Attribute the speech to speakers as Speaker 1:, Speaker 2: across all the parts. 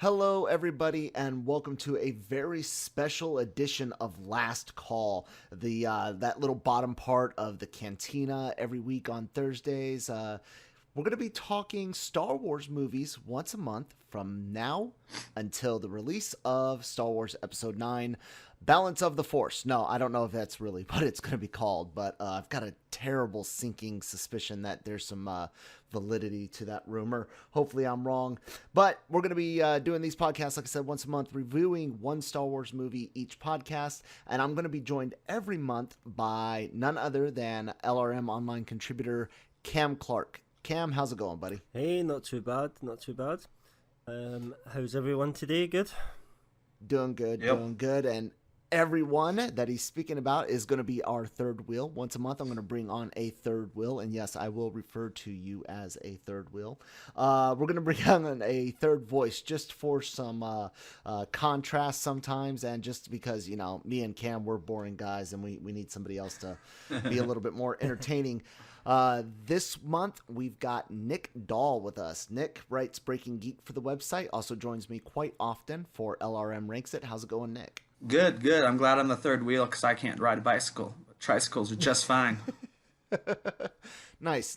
Speaker 1: Hello, everybody, and welcome to a very special edition of Last Call. That little bottom part of the Cantina every week on Thursdays. We're going to be talking Star Wars movies once a month from now until the release of Star Wars Episode 9, Balance of the Force. No, I don't know if that's really what it's going to be called, but I've got a terrible sinking suspicion that there's some validity to that rumor. Hopefully I'm wrong. But we're going to be doing these podcasts, like I said, once a month, reviewing one Star Wars movie each podcast. And I'm going to be joined every month by none other than LRM online contributor Cam Clark. Cam, how's it going, buddy?
Speaker 2: Hey, not too bad. How's everyone today? Good?
Speaker 1: Doing good, Doing good. And everyone that he's speaking about is going to be our third wheel. Once a month, I'm going to bring on a third wheel. And yes, I will refer to you as a third wheel. We're going to bring on a third voice just for some contrast sometimes. And just because, you know, me and Cam, we're boring guys and we need somebody else to be a little bit more entertaining. This month, we've got Nick Dahl with us. Nick writes Breaking Geek for the website, also joins me quite often for LRM Ranks It. How's it going, Nick?
Speaker 3: Good. I'm glad I'm the third wheel because I can't ride a bicycle. Tricycles are just fine.
Speaker 1: Nice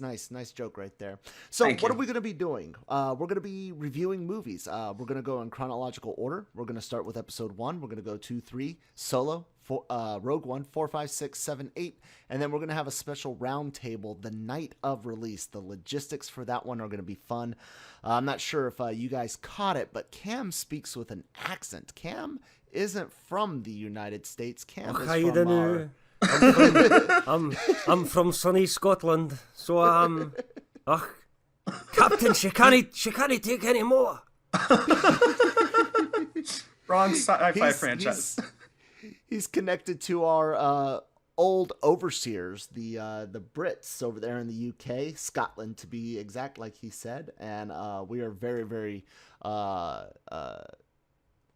Speaker 1: joke right there. So what are we going to be doing? We're going to be reviewing movies. We're going to go in chronological order. We're going to start with episode 1. We're going to go 2, 3, Solo, Rogue One, 4, 5, 6, 7, 8. And then we're going to have a special round table the night of release. The logistics for that one are going to be fun. I'm not sure if you guys caught it, but Cam speaks with an accent. Cam isn't from the United States. Cam is from
Speaker 2: I'm from sunny Scotland, so Captain, she can't take any more.
Speaker 3: Wrong sci-fi franchise.
Speaker 1: He's connected to our old overseers, the Brits over there in the UK, Scotland to be exact, like he said, and we are very, very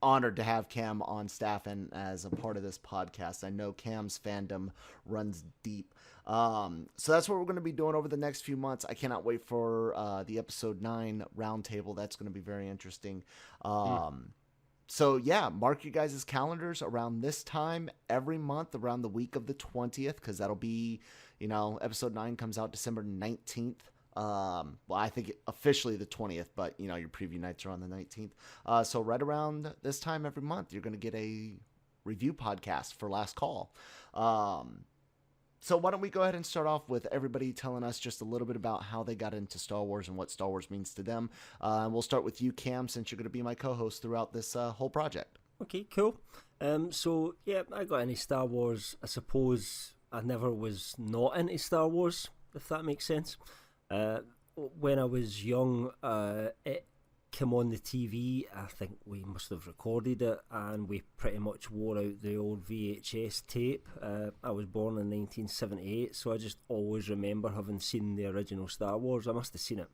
Speaker 1: honored to have Cam on staff and as a part of this podcast. I know Cam's fandom runs deep. So that's what we're going to be doing over the next few months. I cannot wait for the episode 9 roundtable. That's going to be very interesting. So yeah, mark you guys' calendars around this time every month, around the week of the 20th, because that'll be, you know, episode 9 comes out December 19th. Well, I think officially the 20th, but you know, your preview nights are on the 19th. So right around this time every month, you're going to get a review podcast for Last Call. So why don't we go ahead and start off with everybody telling us just a little bit about how they got into Star Wars and what Star Wars means to them. And we'll start with you, Cam, since you're going to be my co-host throughout this whole project.
Speaker 2: Okay, cool. So yeah, I got into Star Wars. I suppose I never was not into Star Wars, if that makes sense. When I was young, it came on the TV. I think we must have recorded it, and we pretty much wore out the old VHS tape. I was born in 1978, so I just always remember having seen the original Star Wars. I must have seen it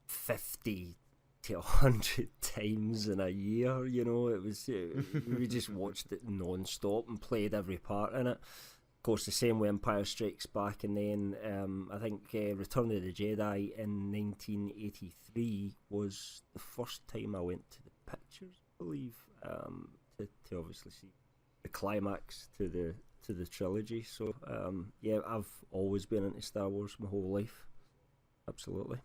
Speaker 2: 50 to 100 times in a year. You know, it was we just watched it non-stop and played every part in it. Of course, the same way Empire Strikes Back, and then I think Return of the Jedi in 1983 was the first time I went to the pictures, I believe, to obviously see the climax to the trilogy. So yeah, I've always been into Star Wars my whole life. Absolutely.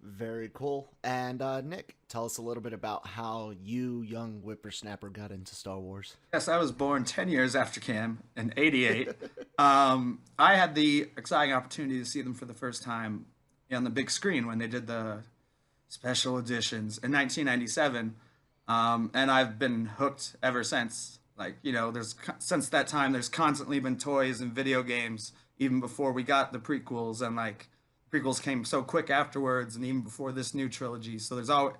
Speaker 1: Very cool. And Nick, tell us a little bit about how you, young whippersnapper, got into Star Wars.
Speaker 3: Yes, I was born 10 years after Cam in 88. I had the exciting opportunity to see them for the first time on the big screen when they did the special editions in 1997. And I've been hooked ever since. Like, you know, since that time, there's constantly been toys and video games, even before we got the prequels, and like, prequels came so quick afterwards, and even before this new trilogy. So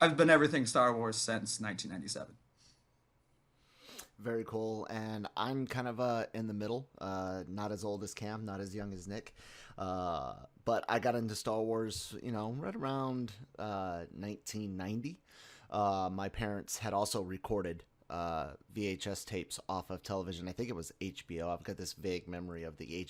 Speaker 3: I've been everything Star Wars since 1997.
Speaker 1: Very cool. And I'm kind of in the middle, not as old as Cam, not as young as Nick. But I got into Star Wars, you know, right around 1990. My parents had also recorded VHS tapes off of television. I think it was HBO. I've got this vague memory of the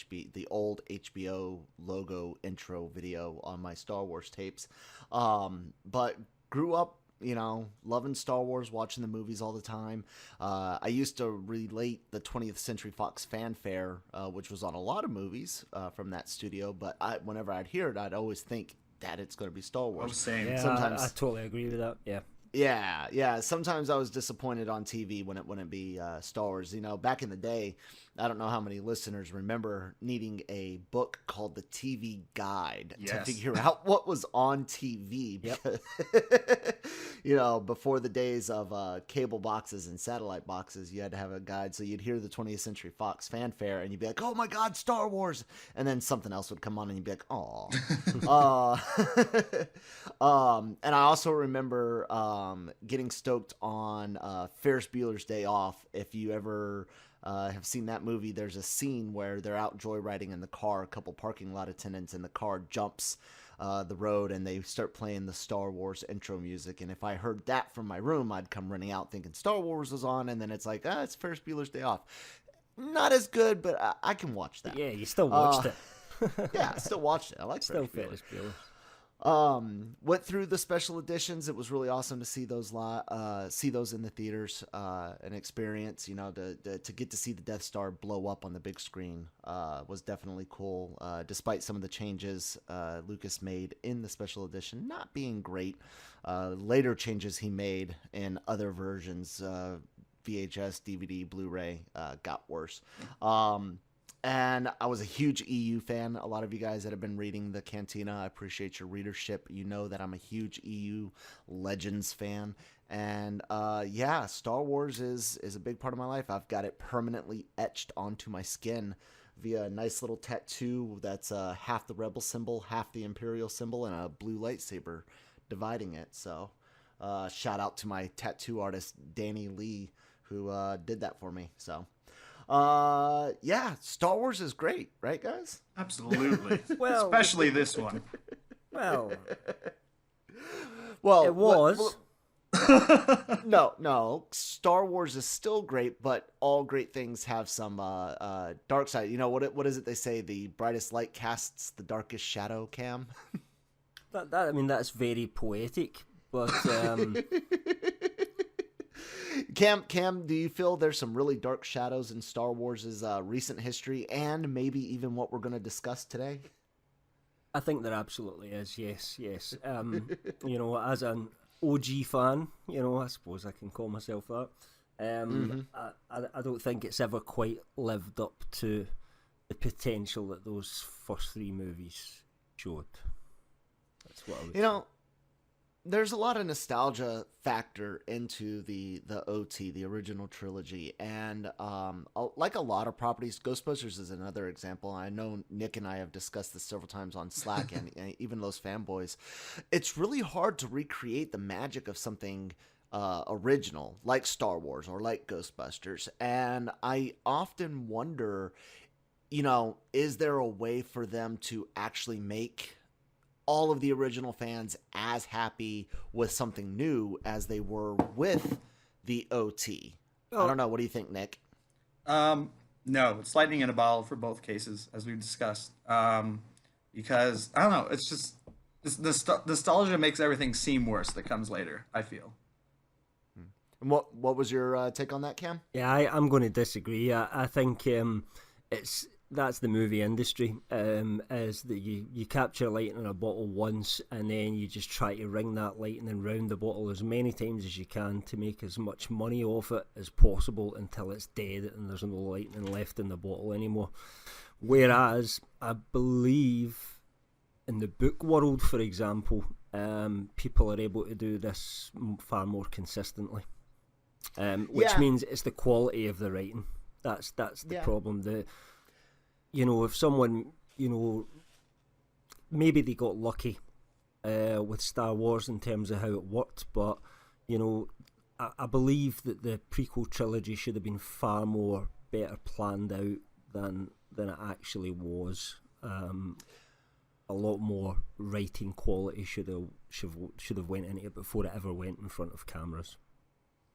Speaker 1: old HBO logo intro video on my Star Wars tapes. But grew up loving Star Wars, watching the movies all the time. I used to relate the 20th Century Fox fanfare, which was on a lot of movies from that studio, but whenever I'd hear it, I'd always think that it's going to be Star Wars.
Speaker 3: Oh, same.
Speaker 2: Yeah,
Speaker 1: Sometimes
Speaker 2: I totally agree with that. Yeah.
Speaker 1: Yeah. Sometimes I was disappointed on TV when it wouldn't be Star Wars. Back in the day, I don't know how many listeners remember needing a book called The TV Guide to figure out what was on TV.
Speaker 2: Yep.
Speaker 1: Before the days of cable boxes and satellite boxes, you had to have a guide. So you'd hear the 20th Century Fox fanfare and you'd be like, oh my God, Star Wars. And then something else would come on and you'd be like, oh. And I also remember getting stoked on Ferris Bueller's Day Off. If you ever have seen that movie, there's a scene where they're out joyriding in the car. A couple parking lot attendants in the car jumps the road and they start playing the Star Wars intro music. And if I heard that from my room, I'd come running out thinking Star Wars was on. And then it's like, it's Ferris Bueller's Day Off. Not as good, but I can watch that.
Speaker 2: Yeah, you still watched it.
Speaker 1: Yeah, I still watched it. I like
Speaker 2: Still
Speaker 1: Ferris Bueller.
Speaker 2: Ferris Bueller.
Speaker 1: Went through the special editions. It was really awesome to see those in the theaters, an experience, to get to see the Death Star blow up on the big screen, was definitely cool. Despite some of the changes, Lucas made in the special edition not being great, later changes he made in other versions, VHS, DVD, Blu-ray, got worse. And I was a huge EU fan. A lot of you guys that have been reading the Cantina, I appreciate your readership. You know that I'm a huge EU Legends fan. And Star Wars is a big part of my life. I've got it permanently etched onto my skin via a nice little tattoo that's half the Rebel symbol, half the Imperial symbol, and a blue lightsaber dividing it. So shout out to my tattoo artist, Danny Lee, who did that for me. So... Star Wars is great, right, guys?
Speaker 3: Absolutely.
Speaker 2: Well,
Speaker 3: especially this one.
Speaker 2: Well,
Speaker 1: it
Speaker 2: was.
Speaker 1: No. Star Wars is still great, but all great things have some dark side. What is it they say? The brightest light casts the darkest shadow, Cam?
Speaker 2: That's very poetic, but
Speaker 1: Cam, do you feel there's some really dark shadows in Star Wars' recent history and maybe even what we're going to discuss today?
Speaker 2: I think there absolutely is, yes. As an OG fan, I suppose I can call myself that. I don't think it's ever quite lived up to the potential that those first three movies showed. That's what I would say.
Speaker 1: There's a lot of nostalgia factor into the OT, the original trilogy, and like a lot of properties, Ghostbusters is another example. I know Nick and I have discussed this several times on Slack, and even those fanboys. It's really hard to recreate the magic of something original, like Star Wars or like Ghostbusters, and I often wonder, is there a way for them to actually make all of the original fans as happy with something new as they were with the OT? I don't know. What do you think, Nick?
Speaker 3: No, it's lightning in a bottle for both cases, as we've discussed. Because, I don't know, it's just nostalgia makes everything seem worse that comes later, I feel.
Speaker 1: And what was your take on that, Cam?
Speaker 2: Yeah, I'm going to disagree. I think that's the movie industry, is that you capture lightning in a bottle once and then you just try to ring that lightning round the bottle as many times as you can to make as much money off it as possible until it's dead and there's no lightning left in the bottle anymore. Whereas I believe in the book world, for example, people are able to do this far more consistently, which means it's the quality of the writing. That's the problem. If someone, maybe they got lucky with Star Wars in terms of how it worked, but, I believe that the prequel trilogy should have been far more better planned out than it actually was. A lot more writing quality should have went into it before it ever went in front of cameras.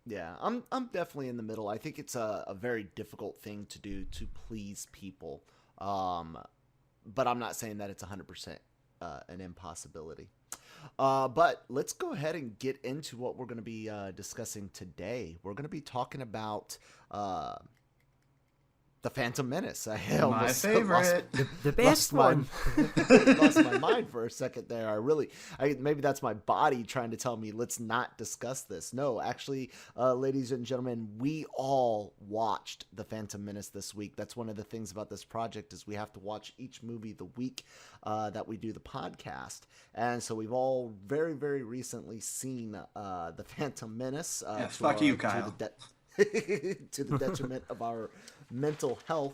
Speaker 1: Yeah, I'm definitely in the middle. I think it's a very difficult thing to do to please people. But I'm not saying that it's 100% an impossibility. But let's go ahead and get into what we're going to be discussing today. We're going to be talking about the Phantom Menace. I
Speaker 3: My
Speaker 1: almost
Speaker 3: favorite.
Speaker 2: The best one.
Speaker 1: Lost my mind for a second there. Maybe that's my body trying to tell me let's not discuss this. No, actually, ladies and gentlemen, we all watched the Phantom Menace this week. That's one of the things about this project is we have to watch each movie the week that we do the podcast. And so we've all very, very recently seen the Phantom Menace.
Speaker 3: Fuck you, Kyle.
Speaker 1: To the detriment of our mental health.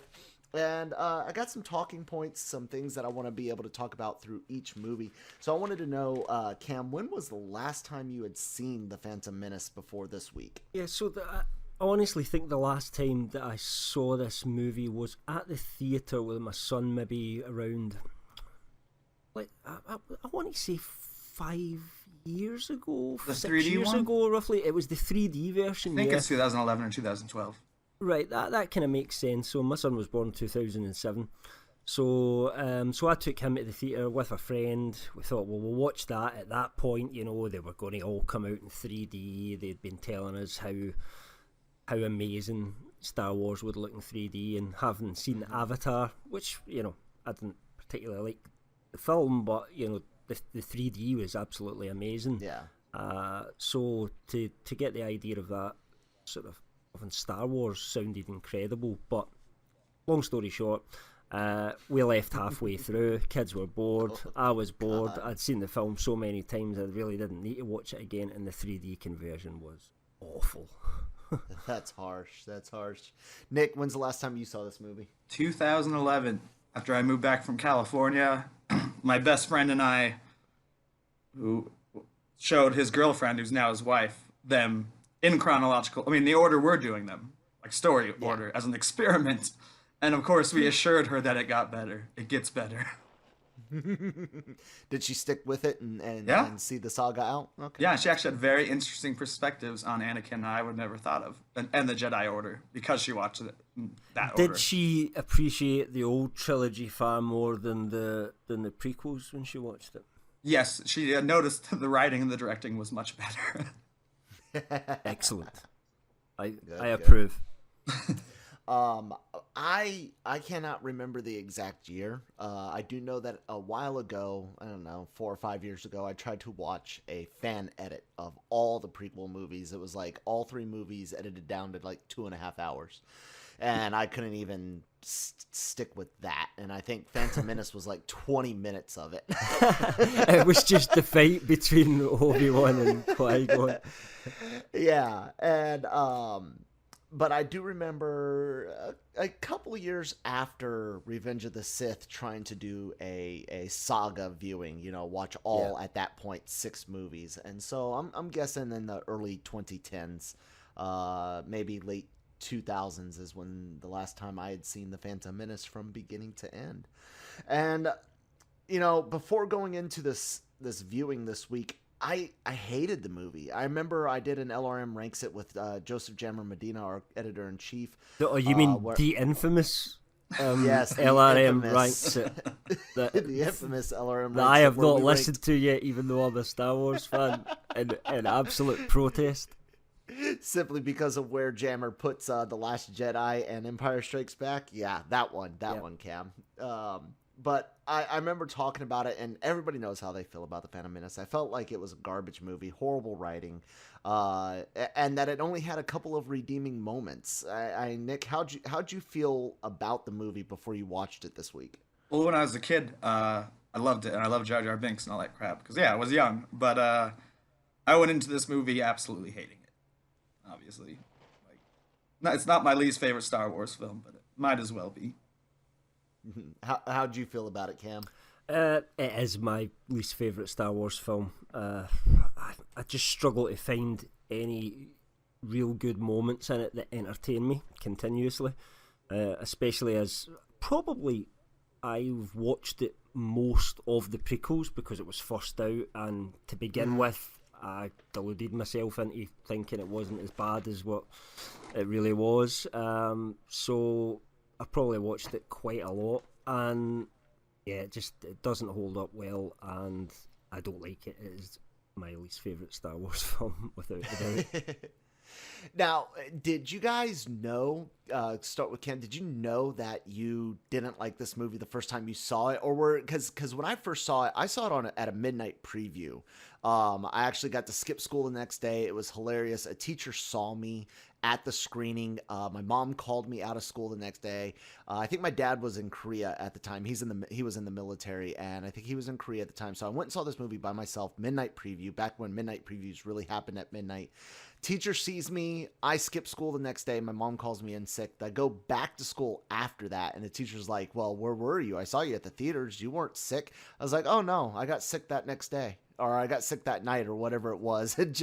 Speaker 1: And I got some talking points, some things that I want to be able to talk about through each movie. So I wanted to know, Cam, when was the last time you had seen The Phantom Menace before this week?
Speaker 2: Yeah, so I honestly think the last time that I saw this movie was at the theatre with my son, maybe around, like, I want to say 5 years ago,
Speaker 3: The
Speaker 2: 6
Speaker 3: 3D
Speaker 2: years
Speaker 3: one?
Speaker 2: ago, roughly. It was the 3D version.
Speaker 3: I think
Speaker 2: yeah.
Speaker 3: it's 2011 or 2012.
Speaker 2: Right, that kind of makes sense. So my son was born in 2007. So I took him to the theatre with a friend. We thought, well, we'll watch that. At that point, they were going to all come out in 3D. They'd been telling us how amazing Star Wars would look in 3D, and having seen Avatar, which, I didn't particularly like the film, but, the 3D was absolutely amazing.
Speaker 1: Yeah.
Speaker 2: So to get the idea of that sort of in Star Wars sounded incredible, but long story short, we left halfway through. Kids were bored. I was bored. I'd seen the film so many times I really didn't need to watch it again, and the 3D conversion was awful.
Speaker 1: That's harsh. Nick, when's the last time you saw this movie?
Speaker 3: 2011. After I moved back from California, my best friend and I, who showed his girlfriend, who's now his wife, them in chronological, the order we're doing them, like story order, as an experiment. And of course, we assured her that it got better. It gets better.
Speaker 1: Did she stick with it and see the saga out? Okay.
Speaker 3: Yeah, she actually had very interesting perspectives on Anakin I would never thought of, and the Jedi Order, because she watched it in that order.
Speaker 2: Did she appreciate the old trilogy far more than the prequels when she watched it?
Speaker 3: Yes, she noticed the writing and the directing was much better.
Speaker 2: Excellent. I
Speaker 1: Good.
Speaker 2: approve.
Speaker 1: I cannot remember the exact year. I do know that a while ago, I don't know, 4 or 5 years ago, I tried to watch a fan edit of all the prequel movies. It was like all 3 movies edited down to like 2.5 hours. And I couldn't even stick with that. And I think Phantom Menace was like 20 minutes of it.
Speaker 2: It was just the fight between Obi-Wan and Qui-Gon.
Speaker 1: Yeah. And, but I do remember a couple of years after Revenge of the Sith trying to do a saga viewing, watch all at that point 6 movies. And so I'm guessing in the early 2010s, maybe late 2000s is when the last time I had seen the Phantom Menace from beginning to end. And, before going into this viewing this week, I hated the movie. I remember I did an LRM Ranks It with Joseph Jammer Medina, our editor-in-chief.
Speaker 2: Oh, you mean the infamous
Speaker 1: yes, the
Speaker 2: LRM
Speaker 1: infamous,
Speaker 2: Ranks It?
Speaker 1: the infamous LRM Ranks
Speaker 2: That I have
Speaker 1: It, where
Speaker 2: not
Speaker 1: we
Speaker 2: listened
Speaker 1: ranked-
Speaker 2: to yet, even though I'm a Star Wars fan, in absolute protest.
Speaker 1: simply because of where Jammer puts The Last Jedi and Empire Strikes Back. Yeah, that one, Cam. But I remember talking about it, and everybody knows how they feel about the Phantom Menace. I felt like it was a garbage movie, horrible writing, and that it only had a couple of redeeming moments. Nick, how'd you feel about the movie before you watched it this week?
Speaker 3: Well, when I was a kid, I loved it, and I loved Jar Jar Binks and all that crap. Because, I was young. But I went into this movie absolutely hating it, obviously. It's not my least favorite Star Wars film, but it might as well be.
Speaker 1: How'd you feel about it, Cam?
Speaker 2: It is my least favourite Star Wars film. I just struggle to find any real good moments in it that entertain me continuously, especially as probably I've watched it most of the prequels because it was first out, and to begin with I deluded myself into thinking it wasn't as bad as what it really was. So I probably watched it quite a lot, and it doesn't hold up well, and I don't like it. It is my least favorite Star Wars film, without a doubt.
Speaker 1: Now, did you guys know, start with Ken, did you know that you didn't like this movie the first time you saw it? Or because when I first saw it, I saw it at a midnight preview. I actually got to skip school the next day. It was hilarious. A teacher saw me at the screening. My mom called me out of school the next day. I think my dad was in Korea at the time. He was in the military, and I think he was in Korea at the time. So I went and saw this movie by myself, midnight preview, back when midnight previews really happened at midnight. Teacher sees me. I skip school the next day. My mom calls me in sick. I go back to school after that, and the teacher's like, well, where were you? I saw you at the theaters. You weren't sick. I was like, oh, no, I got sick that next day, or I got sick that night, or whatever it was. It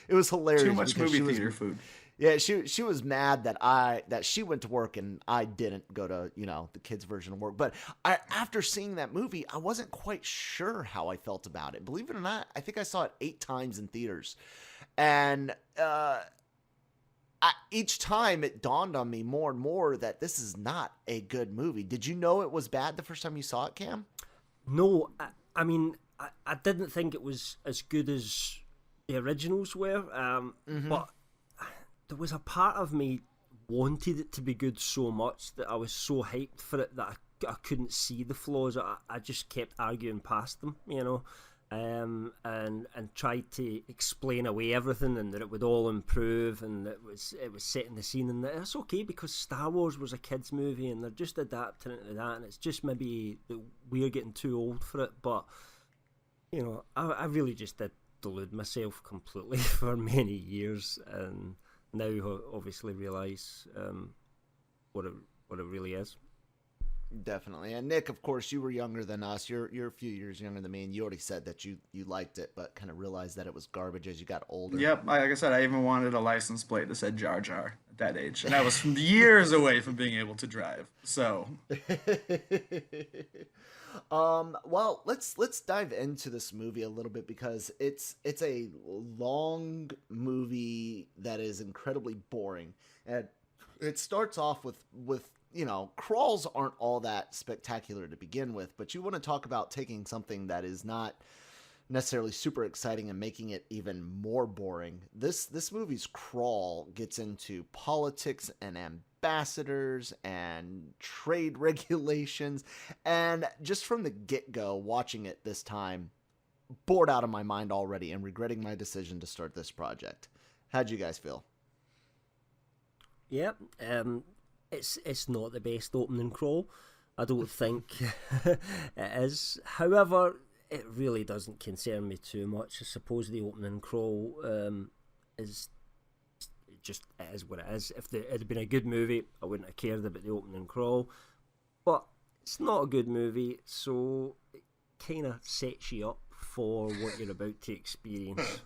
Speaker 1: was hilarious.
Speaker 3: Too much movie theater food.
Speaker 1: Yeah, she was mad that she went to work and I didn't go to, the kids' version of work. But after seeing that movie, I wasn't quite sure how I felt about it. Believe it or not, I think I saw it 8 times in theaters. And each time it dawned on me more and more that this is not a good movie. Did you know it was bad the first time you saw it, Cam?
Speaker 2: No, I mean, I didn't think it was as good as the originals were, but there was a part of me wanted it to be good so much that I was so hyped for it that I couldn't see the flaws. I just kept arguing past them, and tried to explain away everything and that it would all improve and it was setting the scene and that it's okay because Star Wars was a kids movie and they're just adapting it to that, and it's just maybe that we're getting too old for it. But I really just did delude myself completely for many years, and now obviously realise what it really is.
Speaker 1: Definitely. And Nick, of course, you were younger than us. You're a few years younger than me, and you already said that you liked it, but kind of realized that it was garbage as you got older.
Speaker 3: Yep, like I said, I even wanted a license plate that said Jar Jar at that age, and I was years away from being able to drive. So,
Speaker 1: well, let's dive into this movie a little bit because it's a long movie that is incredibly boring, and it starts off with crawls aren't all that spectacular to begin with, but you want to talk about taking something that is not necessarily super exciting and making it even more boring. This movie's crawl gets into politics and ambassadors and trade regulations, and just from the get-go, watching it this time, bored out of my mind already and regretting my decision to start this project. How'd you guys feel?
Speaker 2: Yep, it's not the best opening crawl. I don't think it is. However, it really doesn't concern me too much. I suppose the opening crawl is what it is. If it had been a good movie, I wouldn't have cared about the opening crawl. But it's not a good movie, so it kind of sets you up for what you're about to experience.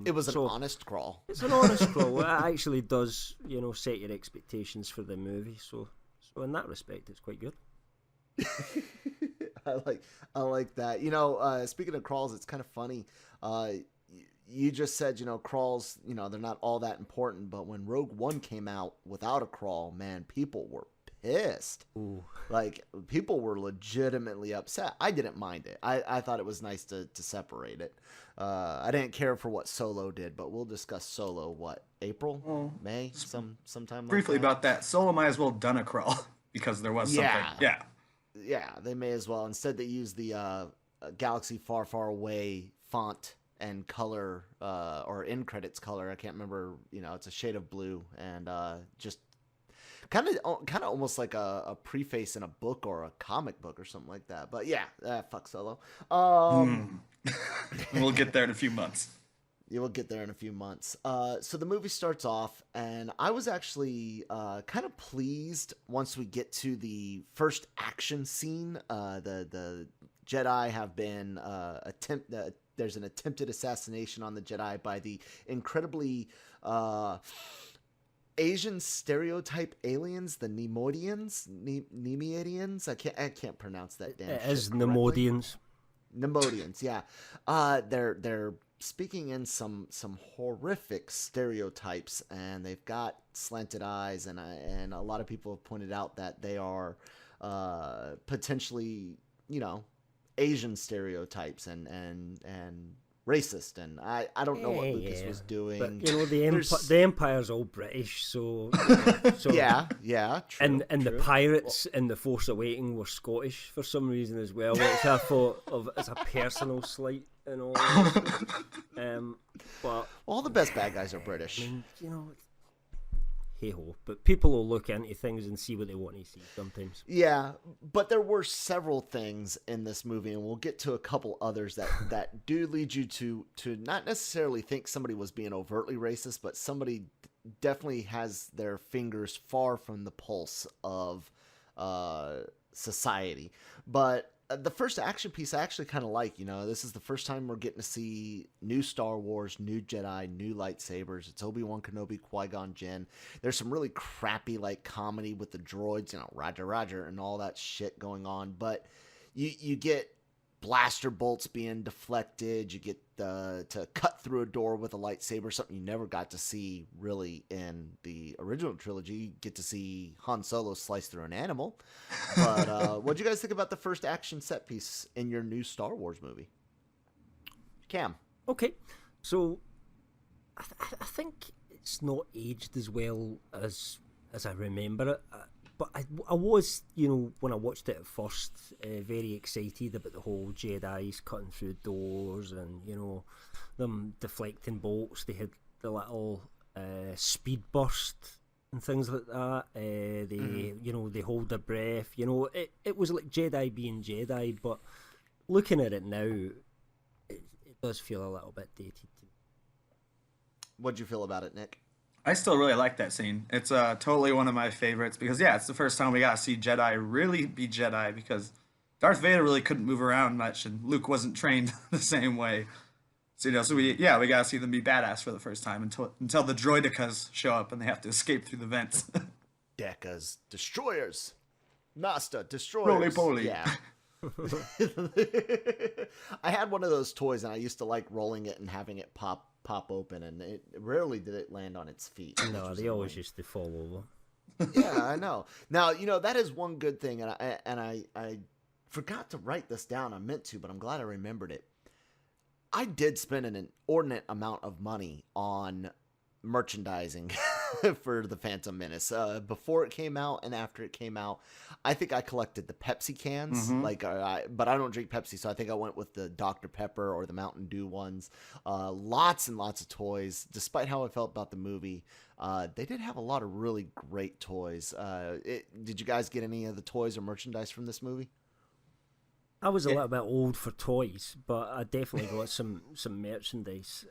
Speaker 1: It was an honest crawl.
Speaker 2: It's an honest crawl. It actually does, set your expectations for the movie. So in that respect, it's quite good.
Speaker 1: I like that. Speaking of crawls, it's kind of funny. You just said, crawls, they're not all that important. But when Rogue One came out without a crawl, man, people were pissed.
Speaker 2: Ooh.
Speaker 1: Like, people were legitimately upset. I didn't mind it. I thought it was nice to separate it. I didn't care for what Solo did, but we'll discuss Solo, April? May? Sometime
Speaker 3: briefly
Speaker 1: like that.
Speaker 3: About that. Solo might as well have done a crawl because there was something.
Speaker 1: Yeah, they may as well. Instead, they used the Galaxy Far, Far Away font and color, or in credits color. I can't remember. It's a shade of blue, and just kind of almost like a preface in a book or a comic book or something like that. But yeah, fuck Solo.
Speaker 3: We'll get there in a few months.
Speaker 1: You will get there in a few months. So the movie starts off, and I was actually kind of pleased once we get to the first action scene. The Jedi have been there's an attempted assassination on the Jedi by the incredibly Asian stereotype aliens, the Nemoidians. I can't pronounce that damn shit.
Speaker 2: It is Nemoidians.
Speaker 1: Nemoidians, yeah. They're speaking in some horrific stereotypes, and they've got slanted eyes, and a lot of people have pointed out that they are potentially, Asian stereotypes and racist, and I don't know what Lucas was doing.
Speaker 2: But the Empire's all British, so so
Speaker 1: yeah, true,
Speaker 2: and
Speaker 1: true.
Speaker 2: the pirates in The Force Awakens were Scottish for some reason as well, which I thought of as a personal slight and all. But
Speaker 1: all the best bad guys are British.
Speaker 2: I mean, hey ho, but people will look into things and see what they want to see sometimes.
Speaker 1: Yeah, but there were several things in this movie, and we'll get to a couple others that do lead you to not necessarily think somebody was being overtly racist, but somebody definitely has their fingers far from the pulse of society. But the first action piece I actually kind of like. This is the first time we're getting to see new Star Wars, new Jedi, new lightsabers. It's Obi-Wan Kenobi, Qui-Gon Jinn. There's some really crappy comedy with the droids, Roger Roger and all that shit going on. But you get blaster bolts being deflected. You get to cut through a door with a lightsaber, something you never got to see really in the original trilogy. You get to see Han Solo slice through an animal. But what do you guys think about the first action set piece in your new Star Wars movie? Cam.
Speaker 2: Okay, so I think it's not aged as well as I remember it. But I was, when I watched it at first, very excited about the whole Jedi's cutting through doors and, them deflecting bolts. They had the little speed burst and things like that. They hold their breath. It was like Jedi being Jedi, but looking at it now, it does feel a little bit dated to me.
Speaker 1: What'd you feel about it, Nick?
Speaker 3: I still really like that scene. It's totally one of my favorites because, it's the first time we got to see Jedi really be Jedi because Darth Vader really couldn't move around much and Luke wasn't trained the same way. So, we got to see them be badass for the first time until the droidicas show up and they have to escape through the vents.
Speaker 1: Decas, destroyers, master destroyers.
Speaker 3: Roly-poly.
Speaker 1: Yeah. I had one of those toys and I used to like rolling it and having it pop open, and it rarely did it land on its feet.
Speaker 2: No, they always used to fall over.
Speaker 1: Yeah, I know. Now, that is one good thing, and I forgot to write this down. I meant to, but I'm glad I remembered it. I did spend an inordinate amount of money on merchandising for the Phantom Menace before it came out and after it came out. I think I collected the Pepsi cans, but I don't drink Pepsi, so I think I went with the Dr. Pepper or the Mountain Dew ones. Lots and lots of toys. Despite how I felt about the movie, they did have a lot of really great toys. Did you guys get any of the toys or merchandise from this movie?
Speaker 2: I was a little bit old for toys, but I definitely got some merchandise.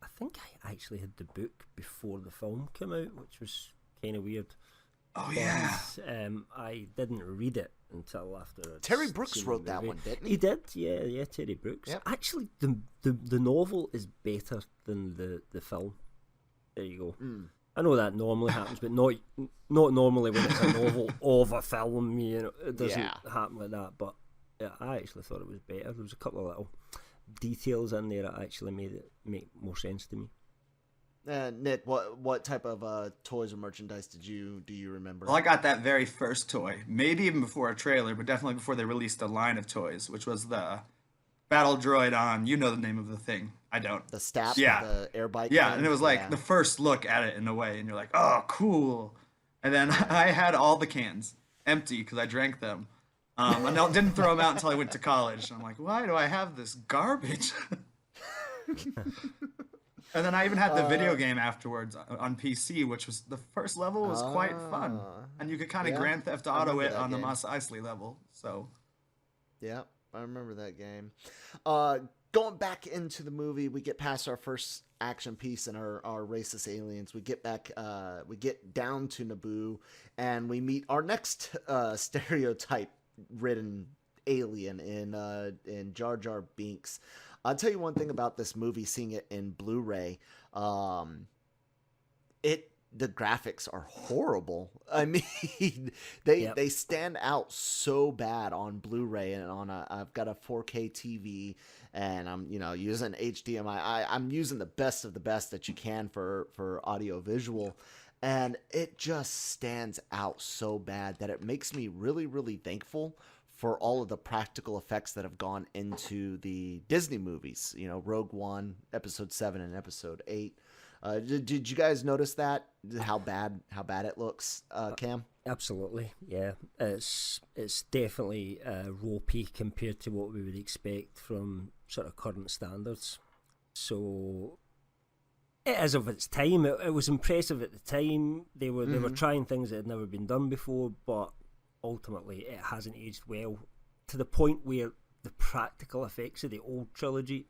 Speaker 2: I think I actually had the book before the film came out, which was kind of weird.
Speaker 3: Oh, yeah.
Speaker 2: I didn't read it until after.
Speaker 1: Terry Brooks wrote that one, didn't he?
Speaker 2: He did, yeah, Terry Brooks.
Speaker 1: Yep.
Speaker 2: Actually, the novel is better than the film. There you go. I know that normally happens, but not normally when it's a novel of a film. It doesn't happen like that. But yeah, I actually thought it was better. There was a couple of little details in there that actually made it make more sense to me.
Speaker 1: Nick, what type of toys or merchandise do you remember?
Speaker 3: Well, I got that very first toy, maybe even before a trailer, but definitely before they released a line of toys, which was the battle droid on, the name of the thing. I don't.
Speaker 1: The Stap, the air bike.
Speaker 3: Yeah,
Speaker 1: thing?
Speaker 3: and it was like the first look at it in a way, and you're like, oh, cool. And then I had all the cans empty because I drank them. I didn't throw them out until I went to college. And I'm like, why do I have this garbage? And then I even had the video game afterwards on PC, which was the first level was quite fun. And you could kind of Grand Theft Auto it on the Mos Eisley level. So,
Speaker 1: yeah, I remember that game. Going back into the movie, we get past our first action piece and our racist aliens. We get down to Naboo, and we meet our next stereotype-ridden alien in Jar Jar Binks. I'll tell you one thing about this movie, seeing it in Blu-ray. The graphics are horrible. I mean, they stand out so bad on Blu-ray, and I've got a 4K TV, and I'm using HDMI. I'm using the best of the best that you can for audio visual, and it just stands out so bad that it makes me really, really thankful for all of the practical effects that have gone into the Disney movies. You know, Rogue One, Episode 7, and Episode 8. Did you guys notice that? How bad it looks, Cam?
Speaker 2: Absolutely, yeah. It's definitely ropey compared to what we would expect from sort of current standards. So it is of its time. It was impressive at the time. They were trying things that had never been done before, but ultimately it hasn't aged well, to the point where the practical effects of the old trilogy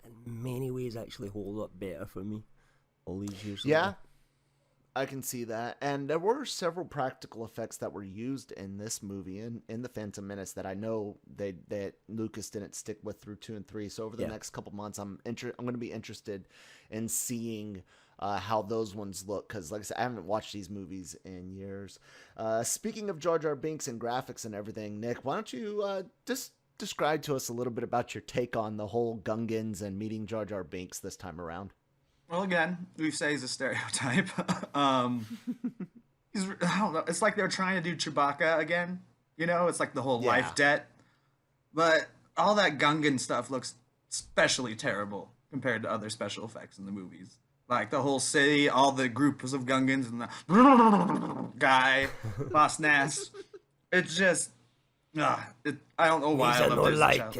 Speaker 2: in many ways actually hold up better for me all these years later.
Speaker 1: Yeah, I can see that. And there were several practical effects that were used in this movie, in the Phantom Menace, that I know that Lucas didn't stick with through 2 and 3. So over the next couple months, I'm going to be interested in seeing how those ones look, because like I said, I haven't watched these movies in years. Speaking of Jar Jar Binks and graphics and everything, Nick, why don't you just describe to us a little bit about your take on the whole Gungans and meeting Jar Jar Binks this time around?
Speaker 3: Well, again, we say he's a stereotype. I don't know. It's like they're trying to do Chewbacca again. You know, it's like the whole life debt. But all that Gungan stuff looks especially terrible compared to other special effects in the movies. Like the whole city, all the groups of Gungans and the guy, Boss Nass. It's just, I don't know why I love this show.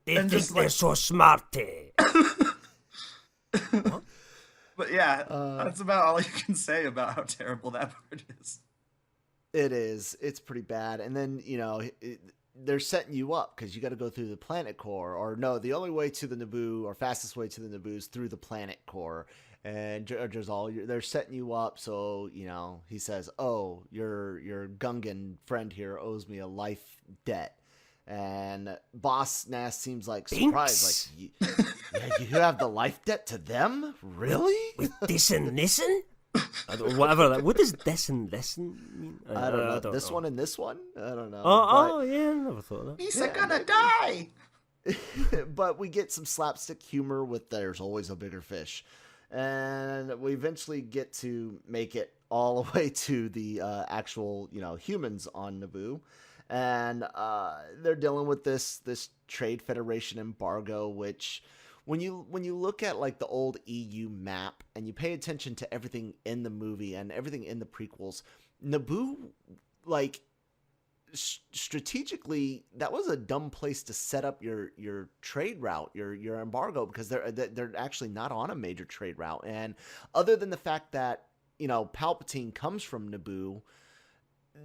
Speaker 2: They think they're so smart.
Speaker 3: But yeah, that's about all you can say about how terrible that part is.
Speaker 1: It is. It's pretty bad. And then, you know, they're setting you up because you got to go through the planet core. Or no, the only way to the Naboo, or fastest way to the Naboo, is through the planet core. And they're setting you up. So, you know, he says, oh, your Gungan friend here owes me a life debt. And Boss Nass seems like surprised, like, you have the life debt to them? Really?
Speaker 2: With this and listen? Whatever. What does this and listen mean?
Speaker 1: I don't know. This one and this one? I don't know.
Speaker 2: Yeah, I never thought of that.
Speaker 3: He's gonna die!
Speaker 1: But we get some slapstick humor with there's always a bigger fish. And we eventually get to make it all the way to the actual, you know, humans on Naboo. And they're dealing with this Trade Federation embargo, which when you look at like the old EU map and you pay attention to everything in the movie and everything in the prequels, Naboo, like, strategically, that was a dumb place to set up your trade route, your embargo, because they're actually not on a major trade route. And other than the fact that, you know, Palpatine comes from Naboo,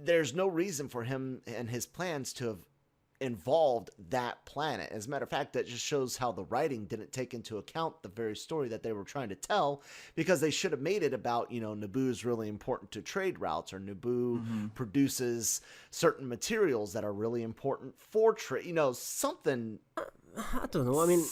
Speaker 1: there's no reason for him and his plans to have involved that planet. As a matter of fact, that just shows how the writing didn't take into account the very story that they were trying to tell, because they should have made it about, you know, Naboo's really important to trade routes, or Naboo produces certain materials that are really important for trade, you know, something.
Speaker 2: I don't know. I mean,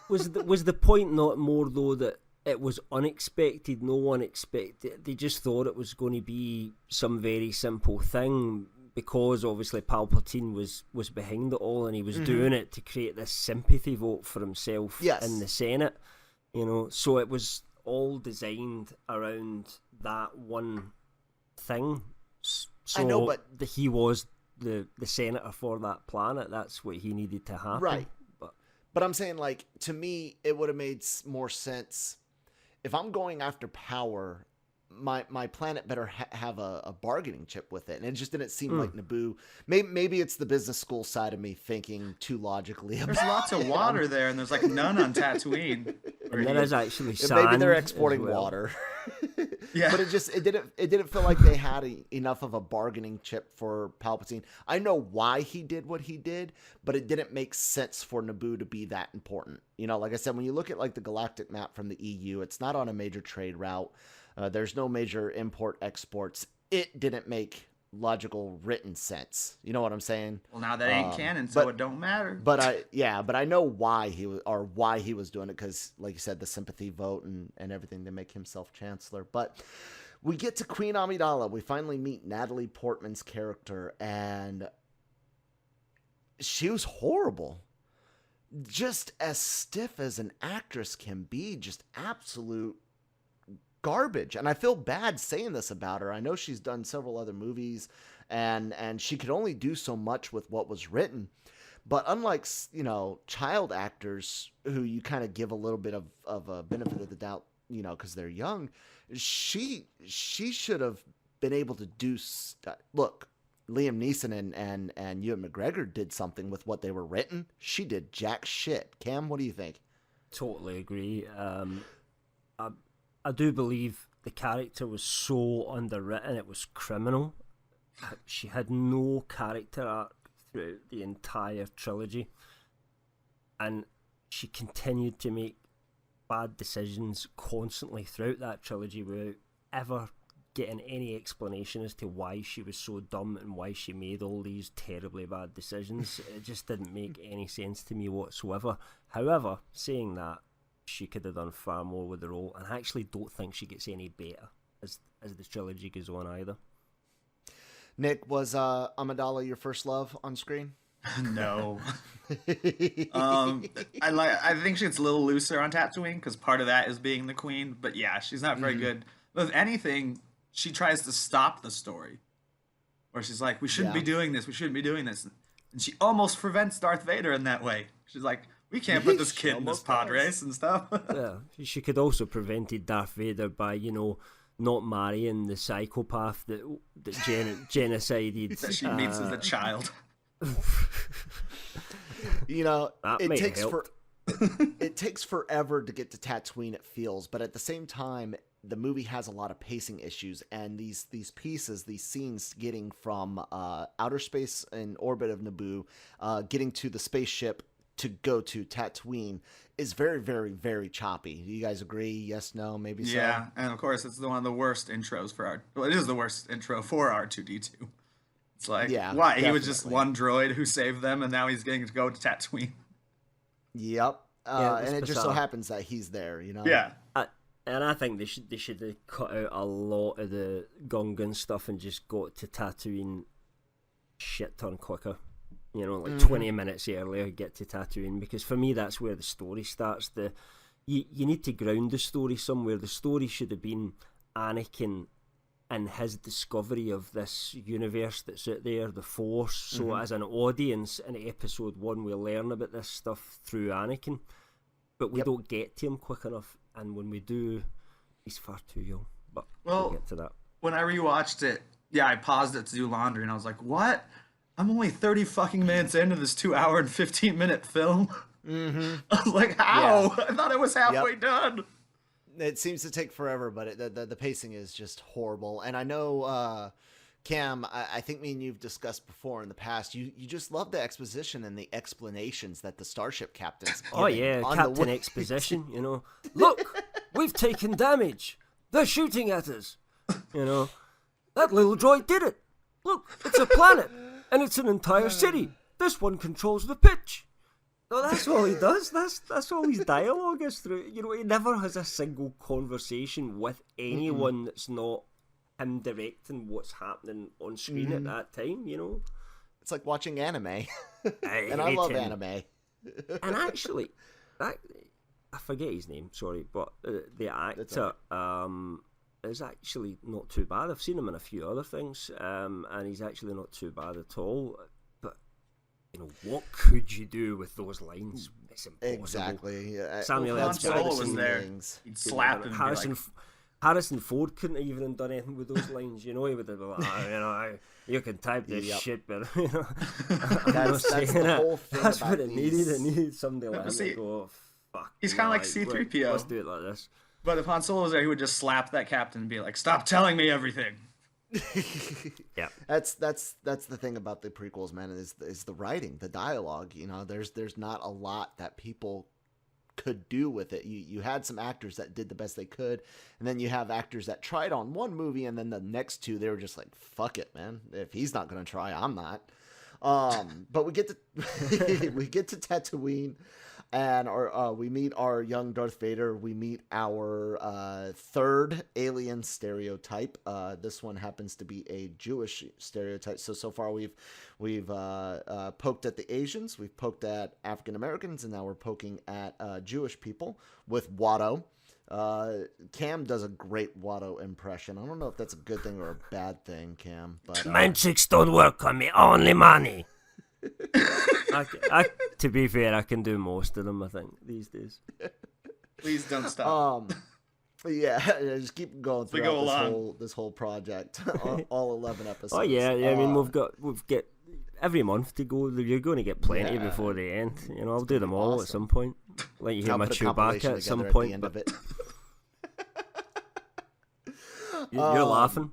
Speaker 2: was the point not more though that it was unexpected? No one expected. They just thought it was going to be some very simple thing, because obviously Palpatine was behind it all, and he was doing it to create this sympathy vote for himself in the Senate. You know, so it was all designed around that one thing. So
Speaker 1: I know, but
Speaker 2: he was the senator for that planet. That's what he needed to happen.
Speaker 1: Right. But I'm saying, like, to me, it would have made more sense. If I'm going after power, my planet better have a bargaining chip with it. And it just didn't seem like Naboo. Maybe it's the business school side of me thinking too logically.
Speaker 3: There's lots of water there, and there's like none on Tatooine.
Speaker 2: And there is actually sand.
Speaker 1: Maybe they're exporting water.
Speaker 3: Yeah.
Speaker 1: But it didn't feel like they had enough of a bargaining chip for Palpatine. I know why he did what he did, but it didn't make sense for Naboo to be that important. You know, like I said, when you look at like the galactic map from the EU, it's not on a major trade route. There's no major import exports. It didn't make logical written sense. You know what I'm saying?
Speaker 3: Well, now that ain't canon, so it don't matter.
Speaker 1: But I know why he was doing it, because, like you said, the sympathy vote and everything to make himself chancellor. But we get to Queen Amidala. We finally meet Natalie Portman's character, and she was horrible. Just as stiff as an actress can be, just absolute garbage. And I feel bad saying this about her. I know she's done several other movies, and she could only do so much with what was written. But unlike, you know, child actors who you kind of give a little bit of a benefit of the doubt, you know, because they're young, she should have been able to do look. Liam Neeson and Ewan McGregor did something with what they were written. She did jack shit. Cam, what do you think?
Speaker 2: Totally agree. I do believe the character was so underwritten, it was criminal. She had no character arc throughout the entire trilogy, and she continued to make bad decisions constantly throughout that trilogy without ever getting any explanation as to why she was so dumb and why she made all these terribly bad decisions. It just didn't make any sense to me whatsoever. However, saying that, she could have done far more with the role, and I actually don't think she gets any better as the trilogy goes on either.
Speaker 1: Nick, was Amidala your first love on screen?
Speaker 3: No. I think she's a little looser on Tatooine because part of that is being the queen. But yeah, she's not very good. But if anything, she tries to stop the story, where she's like, "We shouldn't be doing this. We shouldn't be doing this," and she almost prevents Darth Vader in that way. She's like, "We can't put this kid in this pod race and stuff."
Speaker 2: Yeah, she could also prevented Darth Vader by, you know, not marrying the psychopath that genocided.
Speaker 3: That she meets as a child.
Speaker 1: You know,
Speaker 2: that
Speaker 1: it takes forever to get to Tatooine, it feels, but at the same time, the movie has a lot of pacing issues, and these pieces, these scenes getting from outer space in orbit of Naboo, getting to the spaceship to go to Tatooine is very, very, very choppy. Do you guys agree? Yes, no, maybe so?
Speaker 3: Yeah, and of course, it's one of the worst intros for it is the worst intro for R2-D2. It's like, why? Definitely. He was just one droid who saved them, and now he's getting to go to Tatooine.
Speaker 1: Yep. And it just so happens that he's there, you know?
Speaker 3: Yeah.
Speaker 2: And I think they should have cut out a lot of the Gungan stuff and just got to Tatooine shit ton quicker. You know, like 20 minutes earlier, get to Tatooine, because for me that's where the story starts. You need to ground the story somewhere. The story should have been Anakin and his discovery of this universe that's out there, the Force. So as an audience in episode 1, we learn about this stuff through Anakin, but we don't get to him quick enough. And when we do, he's far too young. But we'll get to that. When
Speaker 3: I rewatched it, I paused it to do laundry, and I was like, what? I'm only 30 fucking minutes into this 2 hour and 15-minute film. I was like, how? Yeah. I thought it was halfway done.
Speaker 1: It seems to take forever, but the pacing is just horrible. And I know, Cam, I think me and you've discussed before in the past, you just love the exposition and the explanations that the starship captains
Speaker 2: Captain Exposition, you know. Look, we've taken damage. They're shooting at us. You know, that little droid did it. Look, it's a planet, and it's an entire city. This one controls the pitch. No, that's all he does. That's all his dialogue is through. You know, he never has a single conversation with anyone that's not him directing what's happening on screen at that time, you know?
Speaker 1: It's like watching anime. And I love anime.
Speaker 2: And actually, I forget his name, sorry, but the actor is actually not too bad. I've seen him in a few other things, and he's actually not too bad at all. But, you know, what could you do with those lines? It's impossible.
Speaker 1: Exactly.
Speaker 3: Samuel L. Jackson was there. He'd slap him and
Speaker 2: Harrison Ford couldn't even have done anything with those lines, you know. He would have been like, you can type this shit, but you know,
Speaker 1: that's the whole thing.
Speaker 2: That's what it needed. It needed somebody like him to go, fuck.
Speaker 3: He's kind of like C-3PO.
Speaker 2: Let's do it like this.
Speaker 3: But if Han Solo was there, he would just slap that captain and be like, "Stop telling me everything."
Speaker 2: Yeah,
Speaker 1: that's the thing about the prequels, man. Is the writing, the dialogue. You know, there's not a lot that people could do with it. You had some actors that did the best they could, and then you have actors that tried on one movie, and then the next two they were just like, fuck it, man, if he's not gonna try, I'm not. But we get to Tatooine, and we meet our young Darth Vader. We meet our third alien stereotype. This one happens to be a Jewish stereotype. So far we've poked at the Asians, we've poked at African Americans, and now we're poking at Jewish people with Watto. Cam does a great Watto impression. I don't know if that's a good thing or a bad thing, Cam. But
Speaker 2: Magics don't work on me, only money. To be fair, I can do most of them, I think, these days.
Speaker 3: Please don't stop.
Speaker 1: Yeah, just keep going throughout this whole project, all 11 episodes.
Speaker 2: Oh yeah. I mean, we've got every month to go. You're going to get plenty before the end. You know, I'll do them all at some point. Let you hear my Chewbacca at some point.
Speaker 1: At the end of it.
Speaker 2: You're laughing.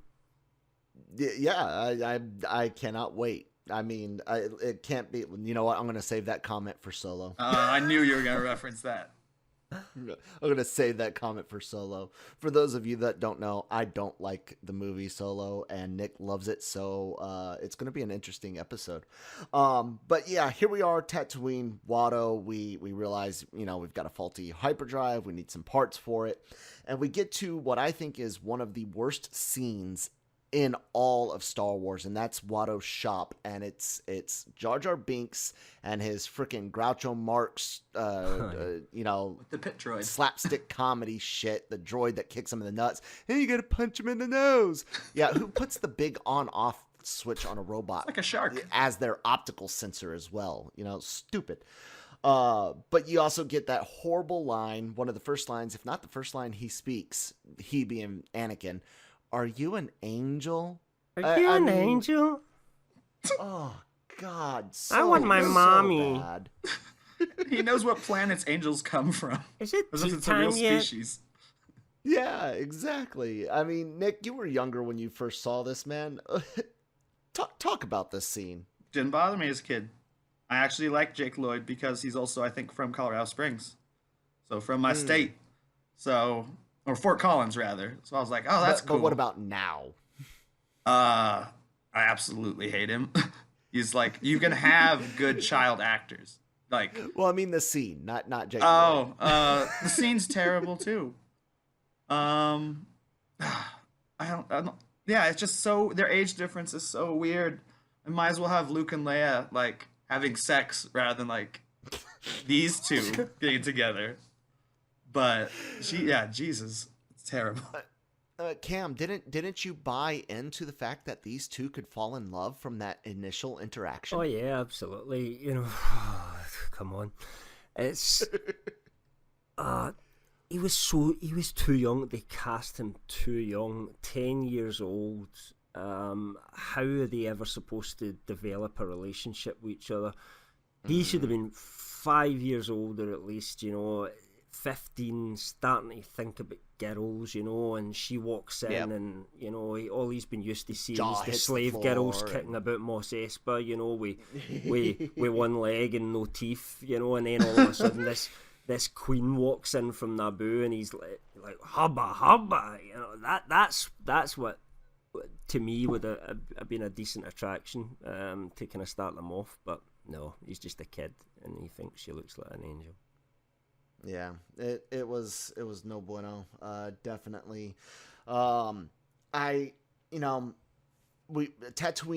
Speaker 1: Yeah, I cannot wait. I mean, it can't be. You know what? I'm going to save that comment for Solo.
Speaker 3: I knew you were going to reference that.
Speaker 1: I'm going to save that comment for Solo. For those of you that don't know, I don't like the movie Solo, and Nick loves it, so it's going to be an interesting episode. But yeah, here we are, Tatooine, Watto. We realize, you know, we've got a faulty hyperdrive. We need some parts for it. And we get to what I think is one of the worst scenes in all of Star Wars, and that's Watto's shop, and it's Jar Jar Binks and his freaking Groucho Marx, you know,
Speaker 3: the pit droid
Speaker 1: slapstick comedy shit, the droid that kicks him in the nuts, and you gotta punch him in the nose. Yeah, who puts the big on-off switch on a robot?
Speaker 3: It's like a shark.
Speaker 1: As their optical sensor as well, you know, stupid. But you also get that horrible line, one of the first lines, if not the first line he speaks, he being Anakin, "Are you an angel?"
Speaker 2: Are you an angel?
Speaker 1: Oh, God.
Speaker 2: I want my mommy.
Speaker 1: Bad.
Speaker 3: He knows what planets angels come from.
Speaker 2: Is it
Speaker 3: As if
Speaker 2: tea
Speaker 3: it's a real
Speaker 2: time yet?
Speaker 3: species.
Speaker 1: Yeah, exactly. I mean, Nick, you were younger when you first saw this, man. Talk about this scene.
Speaker 3: Didn't bother me as a kid. I actually like Jake Lloyd because he's also, I think, from Colorado Springs. So from my state. So... Or Fort Collins, rather. So I was like, oh, that's cool.
Speaker 1: But what about now?
Speaker 3: I absolutely hate him. He's like, you can have good child actors. Like,
Speaker 1: well, I mean the scene, not Jake.
Speaker 3: Oh, the scene's terrible too. I don't. Yeah, it's just so, their age difference is so weird. I might as well have Luke and Leia like having sex rather than like these two getting together. But Jesus, it's terrible.
Speaker 1: Cam, didn't you buy into the fact that these two could fall in love from that initial interaction?
Speaker 2: Oh yeah, absolutely. You know, come on, it's he was too young. They cast him too young, 10 years old. How are they ever supposed to develop a relationship with each other? He should have been 5 years older at least, you know. 15, starting to think about girls, you know, and she walks in and, you know, all he's been used to seeing is the slave girls kicking about Mos Espa, you know, with one leg and no teeth, you know, and then all of a sudden this queen walks in from Naboo and he's like hubba, you know, that's what to me would have been a decent attraction to kind of start them off, but no, he's just a kid and he thinks she looks like an angel.
Speaker 1: Yeah, it was no bueno. Definitely. Tatooine